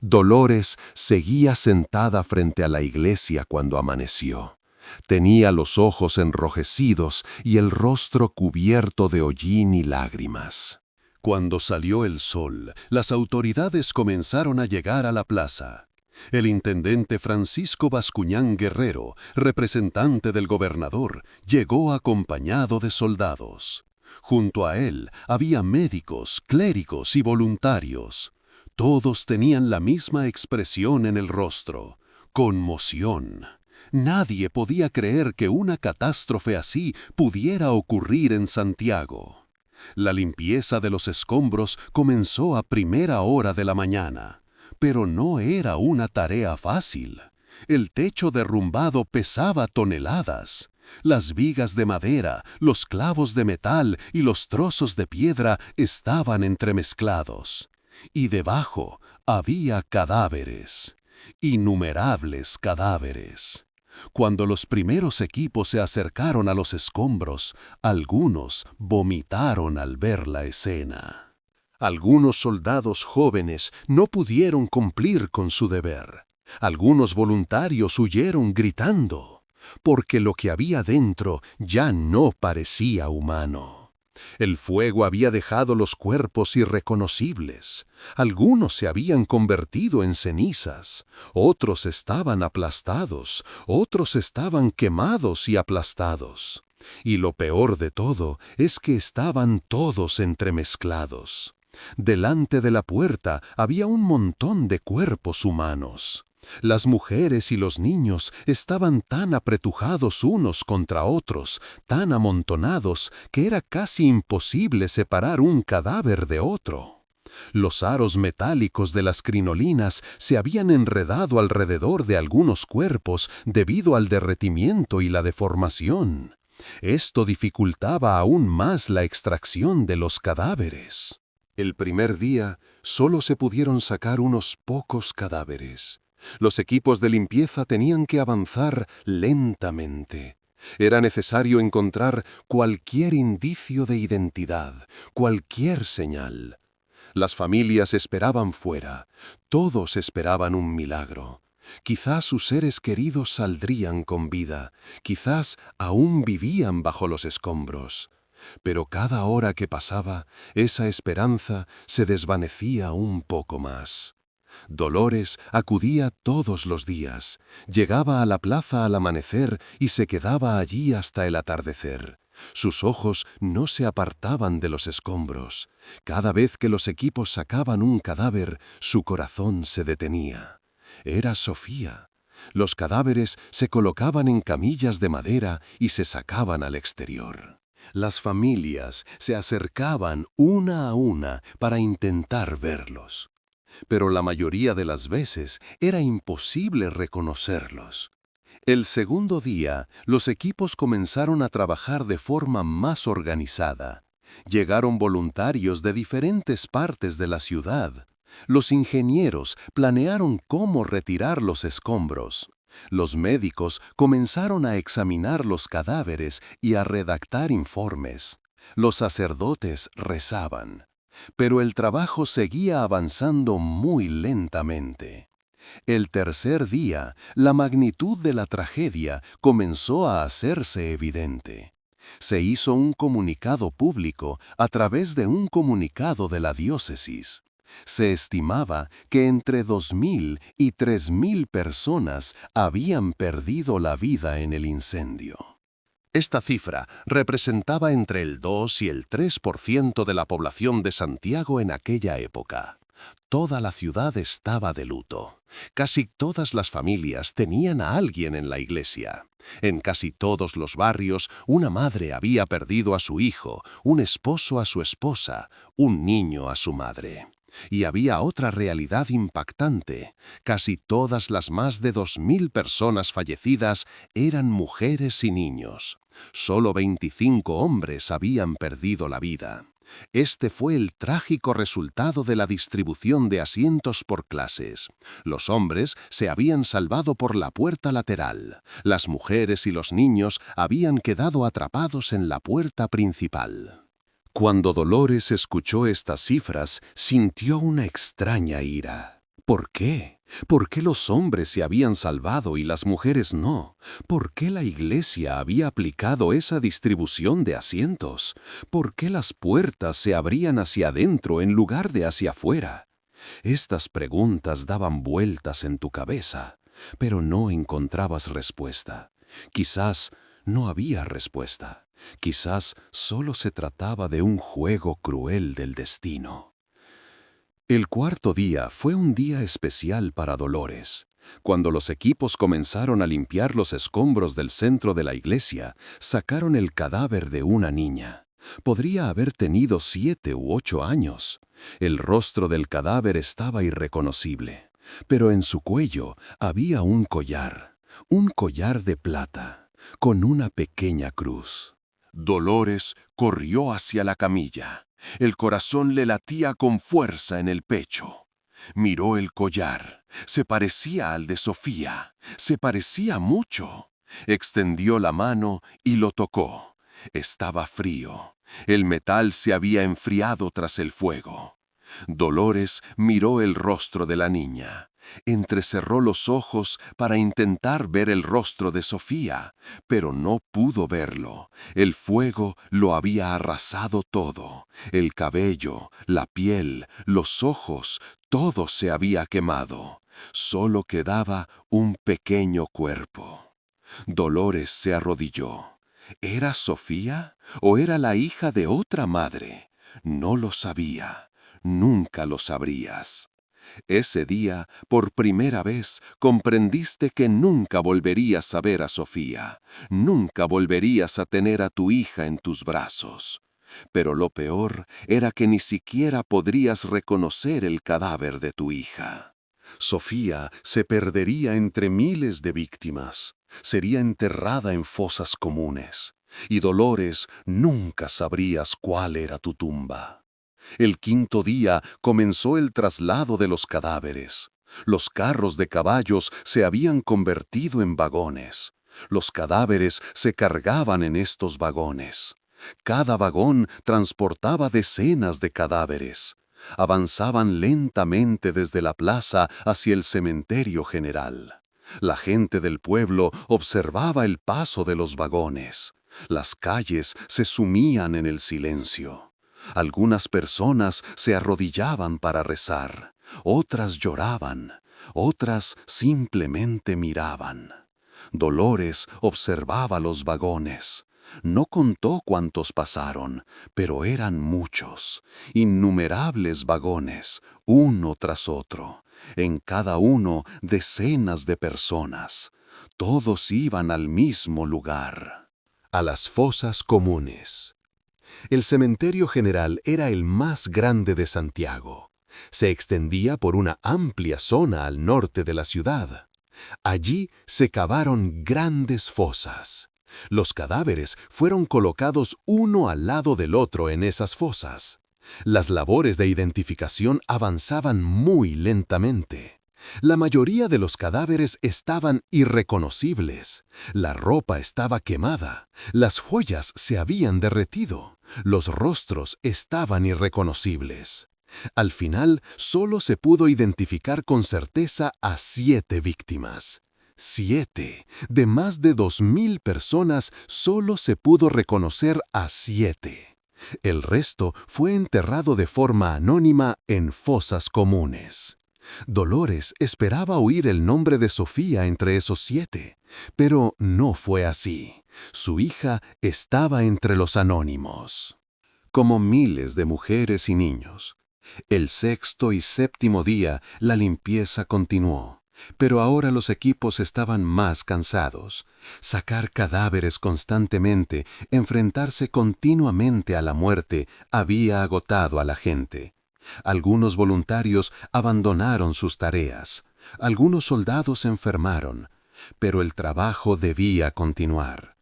Speaker 1: Dolores seguía sentada frente a la iglesia cuando amaneció. Tenía los ojos enrojecidos y el rostro cubierto de hollín y lágrimas. Cuando salió el sol, las autoridades comenzaron a llegar a la plaza. El intendente Francisco Bascuñán Guerrero, representante del gobernador, llegó acompañado de soldados. Junto a él había médicos, clérigos y voluntarios. Todos tenían la misma expresión en el rostro: conmoción. Nadie podía creer que una catástrofe así pudiera ocurrir en Santiago. La limpieza de los escombros comenzó a primera hora de la mañana, pero no era una tarea fácil. El techo derrumbado pesaba toneladas. Las vigas de madera, los clavos de metal y los trozos de piedra estaban entremezclados. Y debajo había cadáveres, innumerables cadáveres. Cuando los primeros equipos se acercaron a los escombros, algunos vomitaron al ver la escena. Algunos soldados jóvenes no pudieron cumplir con su deber. Algunos voluntarios huyeron gritando, porque lo que había dentro ya no parecía humano. El fuego había dejado los cuerpos irreconocibles. Algunos se habían convertido en cenizas, otros estaban aplastados, otros estaban quemados y aplastados. Y lo peor de todo es que estaban todos entremezclados. Delante de la puerta había un montón de cuerpos humanos. Las mujeres y los niños estaban tan apretujados unos contra otros, tan amontonados, que era casi imposible separar un cadáver de otro. Los aros metálicos de las crinolinas se habían enredado alrededor de algunos cuerpos debido al derretimiento y la deformación. Esto dificultaba aún más la extracción de los cadáveres. El primer día solo se pudieron sacar unos pocos cadáveres. Los equipos de limpieza tenían que avanzar lentamente. Era necesario encontrar cualquier indicio de identidad, cualquier señal. Las familias esperaban fuera. Todos esperaban un milagro. Quizás sus seres queridos saldrían con vida. Quizás aún vivían bajo los escombros. Pero cada hora que pasaba, esa esperanza se desvanecía un poco más. Dolores acudía todos los días, llegaba a la plaza al amanecer y se quedaba allí hasta el atardecer. Sus ojos no se apartaban de los escombros. Cada vez que los equipos sacaban un cadáver, su corazón se detenía. Era Sofía. Los cadáveres se colocaban en camillas de madera y se sacaban al exterior. Las familias se acercaban una a una para intentar verlos. Pero la mayoría de las veces era imposible reconocerlos. El segundo día, los equipos comenzaron a trabajar de forma más organizada. Llegaron voluntarios de diferentes partes de la ciudad. Los ingenieros planearon cómo retirar los escombros. Los médicos comenzaron a examinar los cadáveres y a redactar informes. Los sacerdotes rezaban. Pero el trabajo seguía avanzando muy lentamente. El tercer día, la magnitud de la tragedia comenzó a hacerse evidente. Se hizo un comunicado público a través de un comunicado de la diócesis. Se estimaba que entre 2.000 y 3.000 personas habían perdido la vida en el incendio. Esta cifra representaba entre el 2 y el 3% de la población de Santiago en aquella época. Toda la ciudad estaba de luto. Casi todas las familias tenían a alguien en la iglesia. En casi todos los barrios, una madre había perdido a su hijo, un esposo a su esposa, un niño a su madre. Y había otra realidad impactante. Casi todas las más de 2.000 personas fallecidas eran mujeres y niños. Solo 25 hombres habían perdido la vida. Este fue el trágico resultado de la distribución de asientos por clases. Los hombres se habían salvado por la puerta lateral. Las mujeres y los niños habían quedado atrapados en la puerta principal. Cuando Dolores escuchó estas cifras, sintió una extraña ira. ¿Por qué? ¿Por qué los hombres se habían salvado y las mujeres no? ¿Por qué la iglesia había aplicado esa distribución de asientos? ¿Por qué las puertas se abrían hacia adentro en lugar de hacia afuera? Estas preguntas daban vueltas en tu cabeza, pero no encontrabas respuesta. Quizás no había respuesta. Quizás solo se trataba de un juego cruel del destino. El cuarto día fue un día especial para Dolores. Cuando los equipos comenzaron a limpiar los escombros del centro de la iglesia, sacaron el cadáver de una niña. Podría haber tenido 7 u 8 años. El rostro del cadáver estaba irreconocible, pero en su cuello había un collar de plata, con una pequeña cruz. Dolores corrió hacia la camilla. El corazón le latía con fuerza en el pecho. Miró el collar. Se parecía al de Sofía. Se parecía mucho. Extendió la mano y lo tocó. Estaba frío. El metal se había enfriado tras el fuego. Dolores miró el rostro de la niña. Entrecerró los ojos para intentar ver el rostro de Sofía, pero no pudo verlo. El fuego lo había arrasado todo. El cabello, la piel, los ojos, todo se había quemado. Solo quedaba un pequeño cuerpo. Dolores se arrodilló. ¿Era Sofía o era la hija de otra madre? No lo sabía. Nunca lo sabrías. Ese día, por primera vez, comprendiste que nunca volverías a ver a Sofía. Nunca volverías a tener a tu hija en tus brazos. Pero lo peor era que ni siquiera podrías reconocer el cadáver de tu hija. Sofía se perdería entre miles de víctimas. Sería enterrada en fosas comunes. Y Dolores, nunca sabrías cuál era tu tumba. El quinto día comenzó el traslado de los cadáveres. Los carros de caballos se habían convertido en vagones. Los cadáveres se cargaban en estos vagones. Cada vagón transportaba decenas de cadáveres. Avanzaban lentamente desde la plaza hacia el cementerio general. La gente del pueblo observaba el paso de los vagones. Las calles se sumían en el silencio. Algunas personas se arrodillaban para rezar.
Speaker 3: Otras lloraban, otras simplemente miraban. Dolores observaba los vagones. No contó cuántos pasaron, pero eran muchos, innumerables vagones, uno tras otro. En cada uno decenas de personas. Todos iban al mismo lugar.
Speaker 1: A las fosas comunes. El cementerio general era el más grande de Santiago. Se extendía por una amplia zona al norte de la ciudad. Allí se cavaron grandes fosas. Los cadáveres fueron colocados uno al lado del otro en esas fosas. Las labores de identificación avanzaban muy lentamente. La mayoría de los cadáveres estaban irreconocibles. La ropa estaba quemada. Las joyas se habían derretido. Los rostros estaban irreconocibles. Al final, solo se pudo identificar con certeza a 7 víctimas. 7. De más de 2.000 personas, solo se pudo reconocer a 7. El resto fue enterrado de forma anónima en fosas comunes. Dolores esperaba oír el nombre de Sofía entre esos 7, pero no fue así. Su hija estaba entre los anónimos.
Speaker 3: Como miles de mujeres y niños. El 6º y 7º día la limpieza continuó, pero ahora los equipos estaban más cansados. Sacar cadáveres constantemente, enfrentarse continuamente a la muerte, había agotado a la gente. Algunos voluntarios abandonaron sus tareas, algunos soldados se enfermaron, pero el trabajo debía continuar.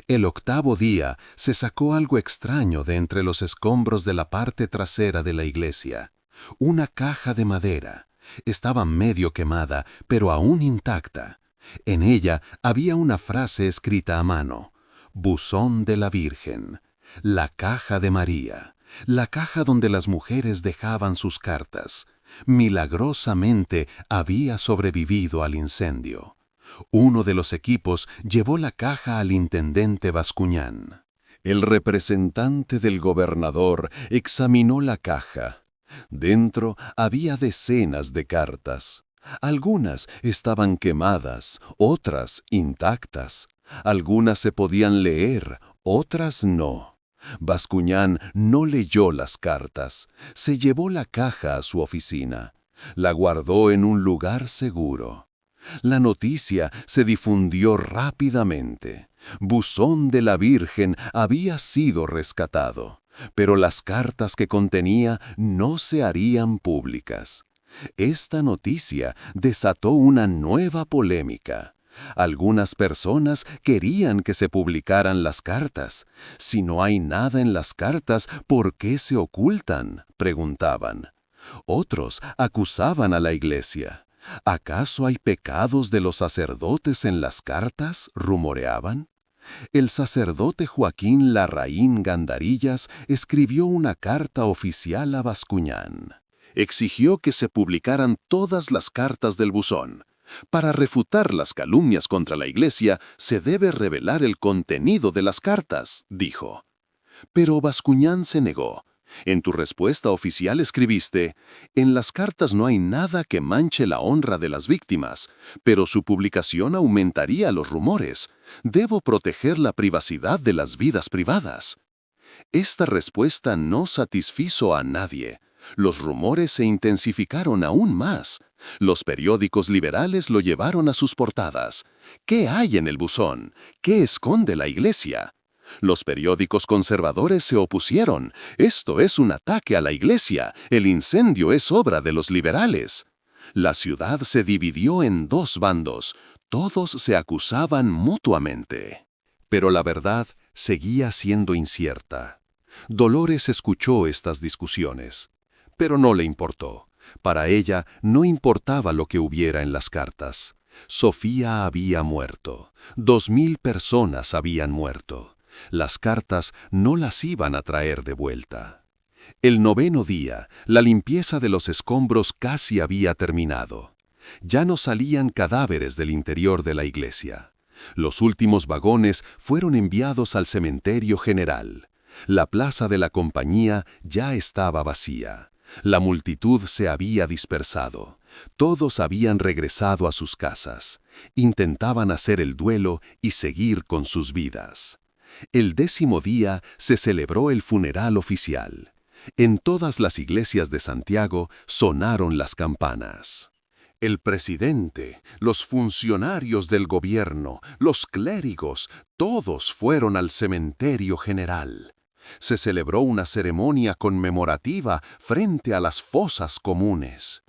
Speaker 3: El 8º día se sacó algo extraño de entre los escombros de la parte trasera de la iglesia. Una caja de madera. Estaba medio quemada, pero aún intacta. En ella había una frase escrita a mano: Buzón de la Virgen, la caja de María, la caja donde las mujeres dejaban sus cartas. Milagrosamente había sobrevivido al incendio. Uno de los equipos llevó la caja al intendente Bascuñán. El representante del gobernador examinó la caja. Dentro había decenas de cartas. Algunas estaban quemadas, otras intactas. Algunas se podían leer, otras no. Bascuñán no leyó las cartas. Se llevó la caja a su oficina. La guardó en un lugar seguro. La noticia se difundió rápidamente. Buzón de la Virgen había sido rescatado, pero las cartas que contenía no se harían públicas. Esta noticia desató una nueva polémica. Algunas personas querían que se publicaran las cartas. Si no hay nada en las cartas, ¿por qué se ocultan?, preguntaban. Otros acusaban a la iglesia. ¿Acaso hay pecados de los sacerdotes en las cartas?, rumoreaban. El sacerdote Joaquín Larraín Gandarillas escribió una carta oficial a Bascuñán. Exigió que se publicaran todas las cartas del buzón. Para refutar las calumnias contra la iglesia, se debe revelar el contenido de las cartas, dijo. Pero Bascuñán se negó. En tu respuesta oficial escribiste: en las cartas no hay nada que manche la honra de las víctimas, pero su publicación aumentaría los rumores. Debo proteger la privacidad de las vidas privadas. Esta respuesta no satisfizo a nadie. Los rumores se intensificaron aún más. Los periódicos liberales lo llevaron a sus portadas. ¿Qué hay en el buzón? ¿Qué esconde la iglesia? Los periódicos conservadores se opusieron. Esto es un ataque a la iglesia. El incendio es obra de los liberales. La ciudad se dividió en 2 bandos. Todos se acusaban mutuamente. Pero la verdad seguía siendo incierta. Dolores escuchó estas discusiones, pero no le importó. Para ella no importaba lo que hubiera en las cartas. Sofía había muerto. 2.000 personas habían muerto. Las cartas no las iban a traer de vuelta. El 9º día, la limpieza de los escombros casi había terminado. Ya no salían cadáveres del interior de la iglesia. Los últimos vagones fueron enviados al cementerio general. La plaza de la compañía ya estaba vacía. La multitud se había dispersado. Todos habían regresado a sus casas. Intentaban hacer el duelo y seguir con sus vidas. El 10º día se celebró el funeral oficial. En todas las iglesias de Santiago sonaron las campanas. El presidente, los funcionarios del gobierno, los clérigos, todos fueron al cementerio general. Se celebró una ceremonia conmemorativa frente a las fosas comunes.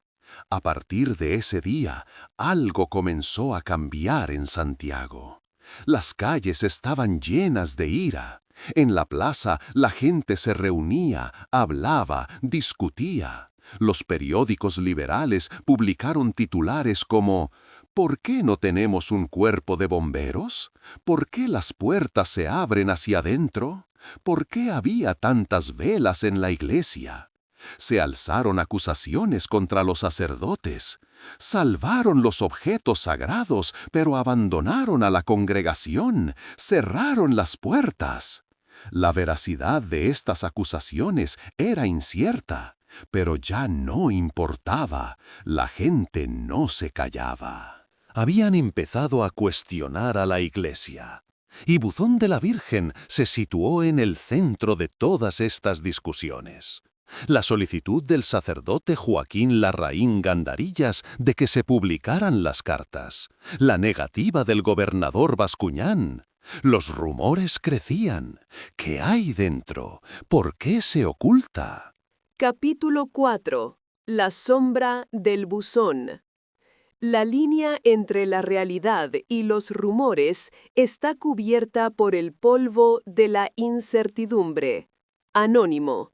Speaker 3: A partir de ese día, algo comenzó a cambiar en Santiago. Las calles estaban llenas de ira. En la plaza la gente se reunía, hablaba, discutía. Los periódicos liberales publicaron titulares como ¿por qué no tenemos un cuerpo de bomberos? ¿Por qué las puertas se abren hacia adentro? ¿Por qué había tantas velas en la iglesia? Se alzaron acusaciones contra los sacerdotes. Salvaron los objetos sagrados, pero abandonaron a la congregación, cerraron las puertas. La veracidad de estas acusaciones era incierta, pero ya no importaba. La gente no se callaba. Habían empezado a cuestionar a la iglesia. Y Buzón de la Virgen se situó en el centro de todas estas discusiones. La solicitud del sacerdote Joaquín Larraín Gandarillas de que se publicaran las cartas. La negativa del gobernador Bascuñán. Los rumores crecían. ¿Qué hay dentro? ¿Por qué se oculta?
Speaker 2: Capítulo 4. La sombra del buzón. La línea entre la realidad y los rumores está cubierta por el polvo de la incertidumbre. Anónimo.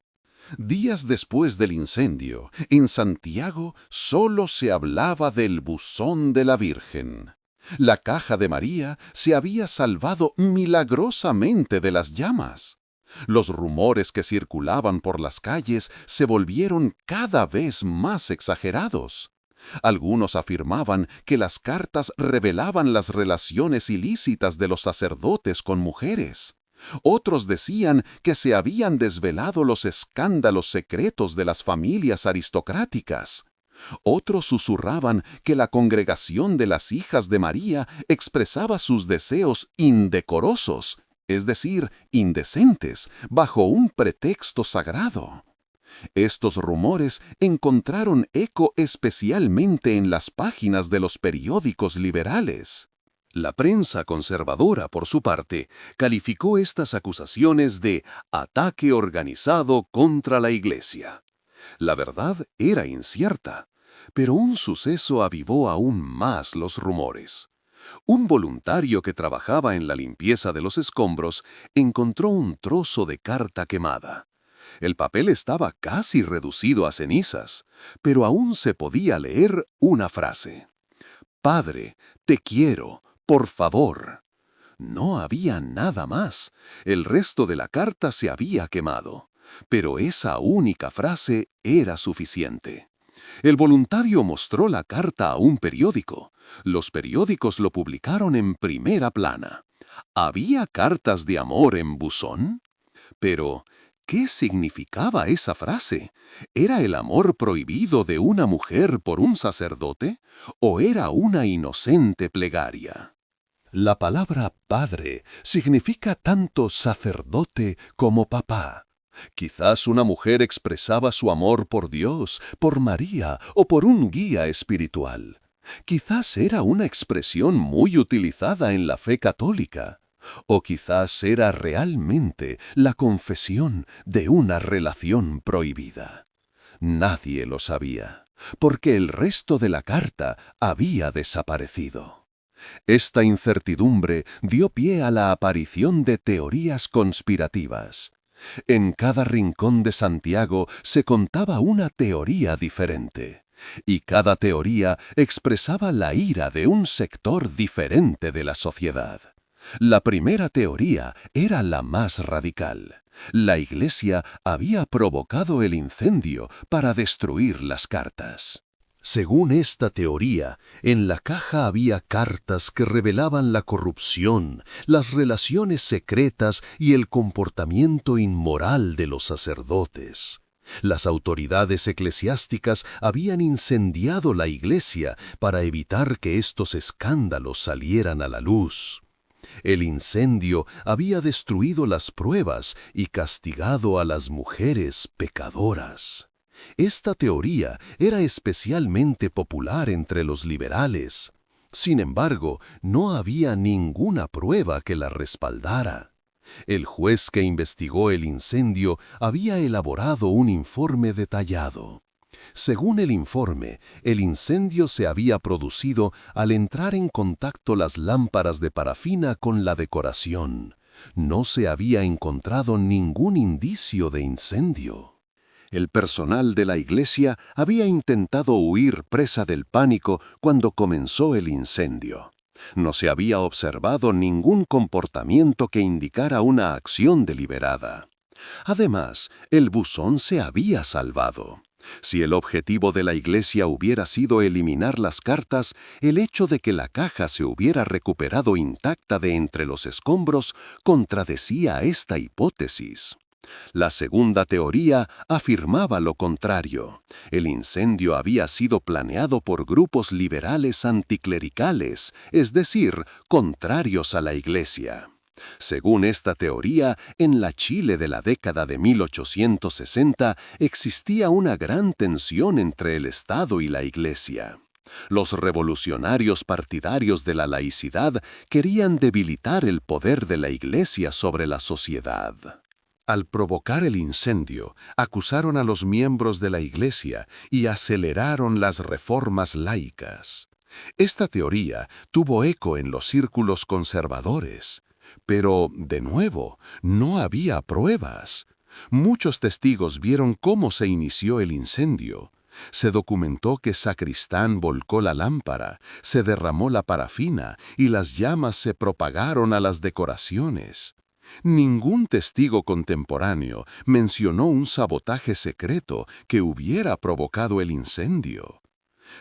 Speaker 3: Días después del incendio, en Santiago solo se hablaba del buzón de la Virgen. La caja de María se había salvado milagrosamente de las llamas. Los rumores que circulaban por las calles se volvieron cada vez más exagerados. Algunos afirmaban que las cartas revelaban las relaciones ilícitas de los sacerdotes con mujeres. Otros decían que se habían desvelado los escándalos secretos de las familias aristocráticas. Otros susurraban que la congregación de las hijas de María expresaba sus deseos indecorosos, es decir, indecentes, bajo un pretexto sagrado. Estos rumores encontraron eco especialmente en las páginas de los periódicos liberales. La prensa conservadora, por su parte, calificó estas acusaciones de ataque organizado contra la Iglesia. La verdad era incierta, pero un suceso avivó aún más los rumores. Un voluntario que trabajaba en la limpieza de los escombros encontró un trozo de carta quemada. El papel estaba casi reducido a cenizas, pero aún se podía leer una frase. «Padre, te quiero, por favor». No había nada más. El resto de la carta se había quemado, pero esa única frase era suficiente. El voluntario mostró la carta a un periódico. Los periódicos lo publicaron en primera plana. ¿Había cartas de amor en buzón? Pero ¿qué significaba esa frase? ¿Era el amor prohibido de una mujer por un sacerdote? ¿O era una inocente plegaria? La palabra padre significa tanto sacerdote como papá. Quizás una mujer expresaba su amor por Dios, por María o por un guía espiritual. Quizás era una expresión muy utilizada en la fe católica. O quizás era realmente la confesión de una relación prohibida. Nadie lo sabía, porque el resto de la carta había desaparecido. Esta incertidumbre dio pie a la aparición de teorías conspirativas. En cada rincón de Santiago se contaba una teoría diferente, y cada teoría expresaba la ira de un sector diferente de la sociedad. La primera teoría era la más radical. La Iglesia había provocado el incendio para destruir las cartas. Según esta teoría, en la caja había cartas que revelaban la corrupción, las relaciones secretas y el comportamiento inmoral de los sacerdotes.
Speaker 1: Las autoridades eclesiásticas habían incendiado la iglesia para evitar que estos escándalos salieran a la luz. El incendio había destruido las pruebas y castigado a las mujeres pecadoras. Esta teoría era especialmente popular entre los liberales. Sin embargo, no había ninguna prueba que la respaldara. El juez que investigó el incendio había elaborado un informe detallado. Según el informe, el incendio se había producido al entrar en contacto las lámparas de parafina con la decoración. No se había encontrado ningún indicio de incendio. El personal de la iglesia había intentado huir presa del pánico cuando comenzó el incendio. No se había observado ningún comportamiento que indicara una acción deliberada. Además, el buzón se había salvado. Si el objetivo de la iglesia hubiera sido eliminar las cartas, el hecho de que la caja se hubiera recuperado intacta de entre los escombros contradecía esta hipótesis. La segunda teoría afirmaba lo contrario. El incendio había sido planeado por grupos liberales anticlericales, es decir, contrarios a la iglesia. Según esta teoría, en la Chile de la década de 1860 existía una gran tensión entre el Estado y la Iglesia. Los revolucionarios partidarios de la laicidad querían debilitar el poder de la Iglesia sobre la sociedad. Al provocar el incendio, acusaron a los miembros de la Iglesia y aceleraron las reformas laicas. Esta teoría tuvo eco en los círculos conservadores. Pero, de nuevo, no había pruebas. Muchos testigos vieron cómo se inició el incendio. Se documentó que Sacristán volcó la lámpara, se derramó la parafina y las llamas se propagaron a las decoraciones. Ningún testigo contemporáneo mencionó un sabotaje secreto que hubiera provocado el incendio.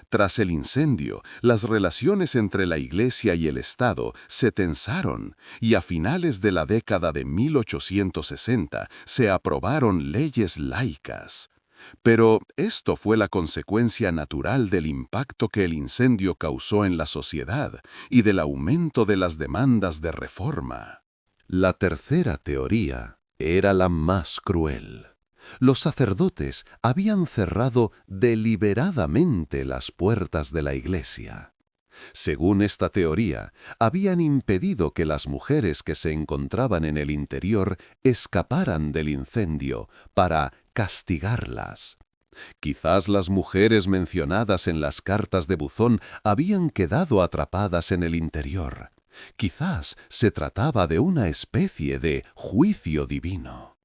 Speaker 1: Tras el incendio, las relaciones entre la Iglesia y el Estado se tensaron y a finales de la década de 1860 se aprobaron leyes laicas. Pero esto fue la consecuencia natural del impacto que el incendio causó en la sociedad y del aumento de las demandas de reforma. La tercera teoría era la más cruel. Los sacerdotes habían cerrado deliberadamente las puertas de la iglesia. Según esta teoría, habían impedido que las mujeres que se encontraban en el interior escaparan del incendio para castigarlas. Quizás las mujeres mencionadas en las cartas de buzón habían quedado atrapadas en el interior. Quizás se trataba de una especie de juicio divino.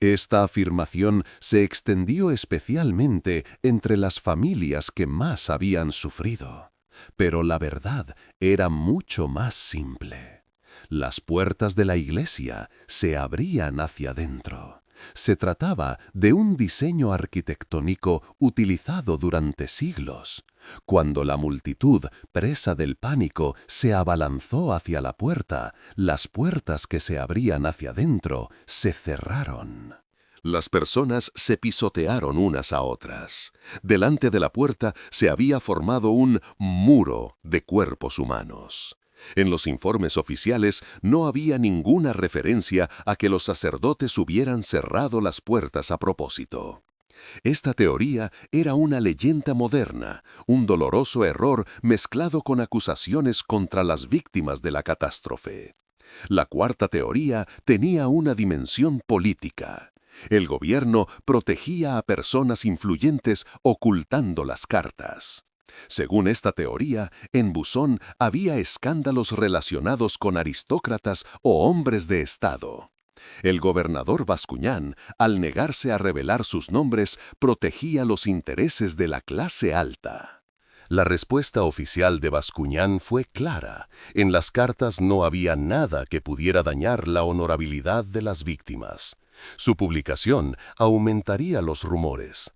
Speaker 1: Esta afirmación se extendió especialmente entre las familias que más habían sufrido. Pero la verdad era mucho más simple. Las puertas de la iglesia se abrían hacia adentro. Se trataba de un diseño arquitectónico utilizado durante siglos. Cuando la multitud, presa del pánico, se abalanzó hacia la puerta, las puertas que se abrían hacia adentro se cerraron. Las personas se pisotearon unas a otras. Delante de la puerta se había formado un muro de cuerpos humanos. En los informes oficiales no había ninguna referencia a que los sacerdotes hubieran cerrado las puertas a propósito. Esta teoría era una leyenda moderna, un doloroso error mezclado con acusaciones contra las víctimas de la catástrofe. La cuarta teoría tenía una dimensión política. El gobierno protegía a personas influyentes ocultando las cartas. Según esta teoría, en Buzón había escándalos relacionados con aristócratas o hombres de Estado. El gobernador Bascuñán, al negarse a revelar sus nombres, protegía los intereses de la clase alta. La respuesta oficial de Bascuñán fue clara. En las cartas no había nada que pudiera dañar la honorabilidad de las víctimas. Su publicación aumentaría los rumores.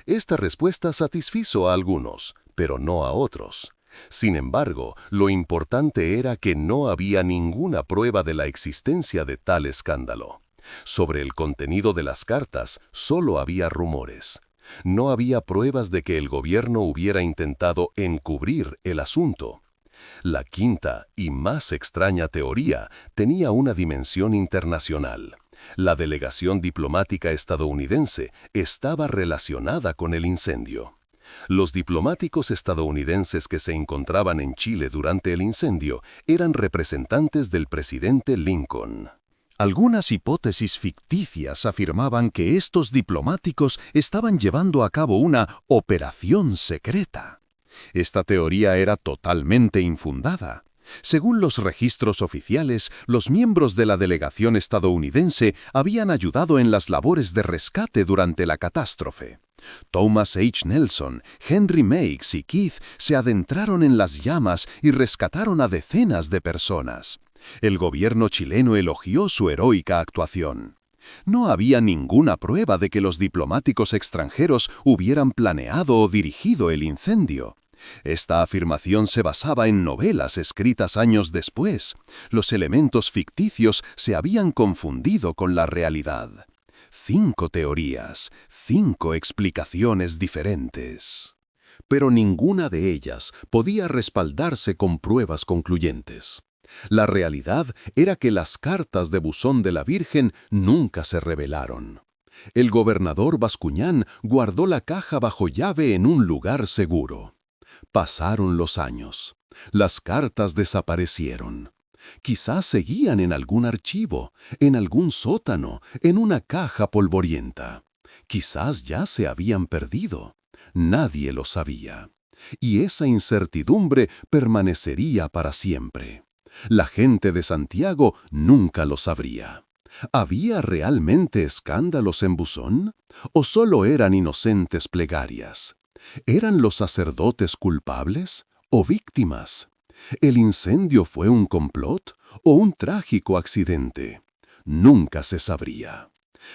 Speaker 1: Esta respuesta satisfizo a algunos, pero no a otros. Sin embargo, lo importante era que no había ninguna prueba de la existencia de tal escándalo. Sobre el contenido de las cartas solo había rumores. No había pruebas de que el gobierno hubiera intentado encubrir el asunto. La quinta y más extraña teoría tenía una dimensión internacional. La delegación diplomática estadounidense estaba relacionada con el incendio. Los diplomáticos estadounidenses que se encontraban en Chile durante el incendio eran representantes del presidente Lincoln. Algunas hipótesis ficticias afirmaban que estos diplomáticos estaban llevando a cabo una operación secreta. Esta teoría era totalmente infundada. Según los registros oficiales, los miembros de la delegación estadounidense habían ayudado en las labores de rescate durante la catástrofe. Thomas H. Nelson, Henry Meigs y Keith se adentraron en las llamas y rescataron a decenas de personas. El gobierno chileno elogió su heroica actuación. No había ninguna prueba de que los diplomáticos extranjeros hubieran planeado o dirigido el incendio. Esta afirmación se basaba en novelas escritas años después. Los elementos ficticios se habían confundido con la realidad. 5 teorías, 5 explicaciones diferentes. Pero ninguna de ellas podía respaldarse con pruebas concluyentes. La realidad era que las cartas de buzón de la Virgen nunca se revelaron. El gobernador Bascuñán guardó la caja bajo llave en un lugar seguro. Pasaron los años. Las cartas desaparecieron. Quizás seguían en algún archivo, en algún sótano, en una caja polvorienta. Quizás ya se habían perdido. Nadie lo sabía. Y esa incertidumbre permanecería para siempre. La gente de Santiago nunca lo sabría. ¿Había realmente escándalos en Buzón? ¿O solo eran inocentes plegarias? ¿Eran los sacerdotes culpables o víctimas? ¿El incendio fue un complot o un trágico accidente? Nunca se sabría.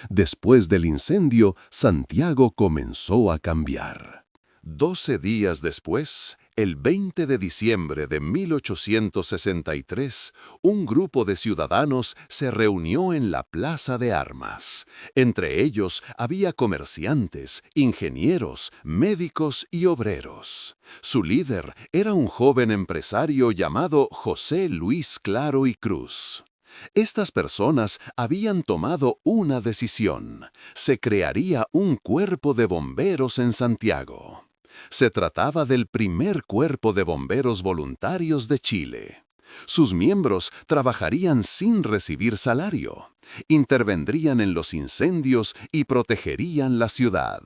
Speaker 1: Después del incendio, Santiago comenzó a cambiar. 12 días después, el 20 de diciembre de 1863, un grupo de ciudadanos se reunió en la Plaza de Armas. Entre ellos había comerciantes, ingenieros, médicos y obreros. Su líder era un joven empresario llamado José Luis Claro y Cruz. Estas personas habían tomado una decisión. Se crearía un cuerpo de bomberos en Santiago. Se trataba del primer cuerpo de bomberos voluntarios de Chile. Sus miembros trabajarían sin recibir salario, intervendrían en los incendios y protegerían la ciudad.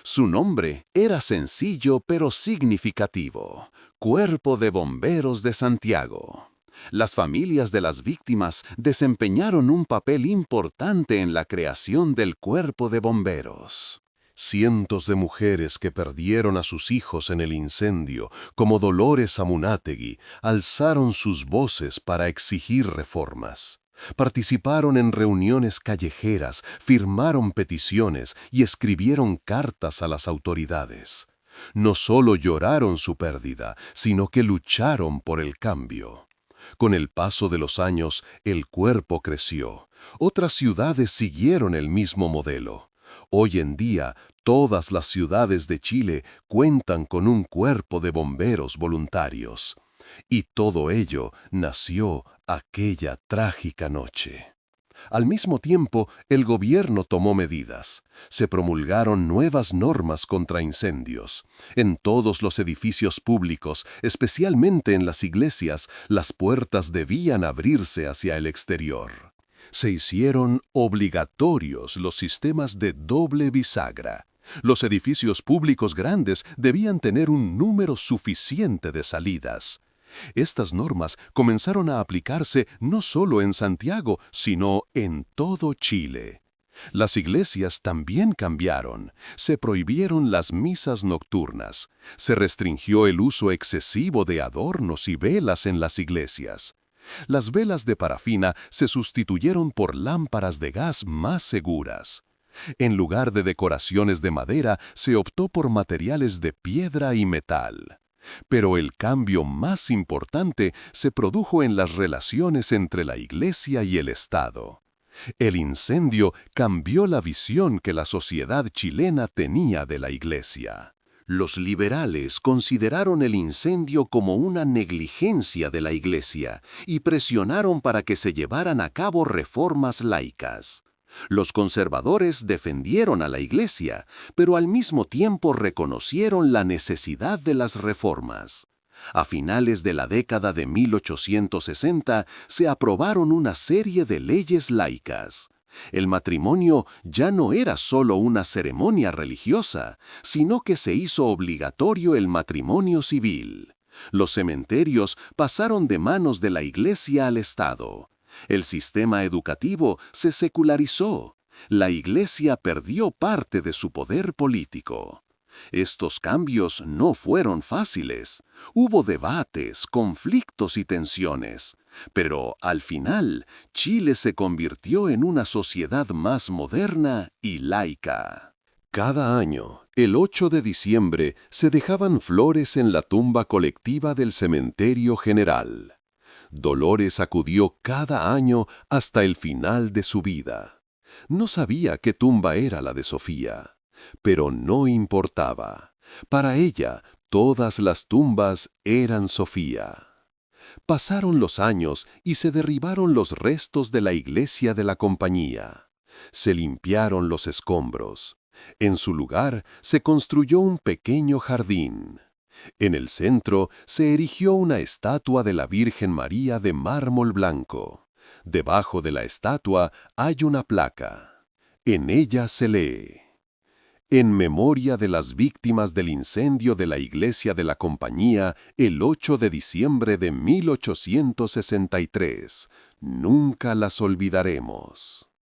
Speaker 1: Su nombre era sencillo pero significativo: Cuerpo de Bomberos de Santiago. Las familias de las víctimas desempeñaron un papel importante en la creación del Cuerpo de Bomberos. Cientos de mujeres que perdieron a sus hijos en el incendio, como Dolores Amunátegui, alzaron sus voces para exigir reformas. Participaron en reuniones callejeras, firmaron peticiones y escribieron cartas a las autoridades. No solo lloraron su pérdida, sino que lucharon por el cambio. Con el paso de los años, el cuerpo creció. Otras ciudades siguieron el mismo modelo. Hoy en día, todas las ciudades de Chile cuentan con un cuerpo de bomberos voluntarios. Y todo ello nació aquella trágica noche. Al mismo tiempo, el gobierno tomó medidas. Se promulgaron nuevas normas contra incendios. En todos los edificios públicos, especialmente en las iglesias, las puertas debían abrirse hacia el exterior. Se hicieron obligatorios los sistemas de doble bisagra. Los edificios públicos grandes debían tener un número suficiente de salidas. Estas normas comenzaron a aplicarse no solo en Santiago, sino en todo Chile. Las iglesias también cambiaron. Se prohibieron las misas nocturnas. Se restringió el uso excesivo de adornos y velas en las iglesias. Las velas de parafina se sustituyeron por lámparas de gas más seguras. En lugar de decoraciones de madera, se optó por materiales de piedra y metal. Pero el cambio más importante se produjo en las relaciones entre la Iglesia y el Estado. El incendio cambió la visión que la sociedad chilena tenía de la Iglesia. Los liberales consideraron el incendio como una negligencia de la Iglesia y presionaron para que se llevaran a cabo reformas laicas. Los conservadores defendieron a la Iglesia, pero al mismo tiempo reconocieron la necesidad de las reformas. A finales de la década de 1860 se aprobaron una serie de leyes laicas. El matrimonio ya no era solo una ceremonia religiosa, sino que se hizo obligatorio el matrimonio civil. Los cementerios pasaron de manos de la Iglesia al Estado. El sistema educativo se secularizó. La Iglesia perdió parte de su poder político. Estos cambios no fueron fáciles. Hubo debates, conflictos y tensiones. Pero, al final, Chile se convirtió en una sociedad más moderna y laica. Cada año, el 8 de diciembre, se dejaban flores en la tumba colectiva del Cementerio General. Dolores acudió cada año hasta el final de su vida. No sabía qué tumba era la de Sofía. Pero no importaba. Para ella, todas las tumbas eran Sofía. Pasaron los años y se derribaron los restos de la iglesia de la compañía. Se limpiaron los escombros. En su lugar se construyó un pequeño jardín. En el centro se erigió una estatua de la Virgen María de mármol blanco. Debajo de la estatua hay una placa. En ella se lee: en memoria de las víctimas del incendio de la iglesia de la compañía el 8 de diciembre de 1863. Nunca las olvidaremos.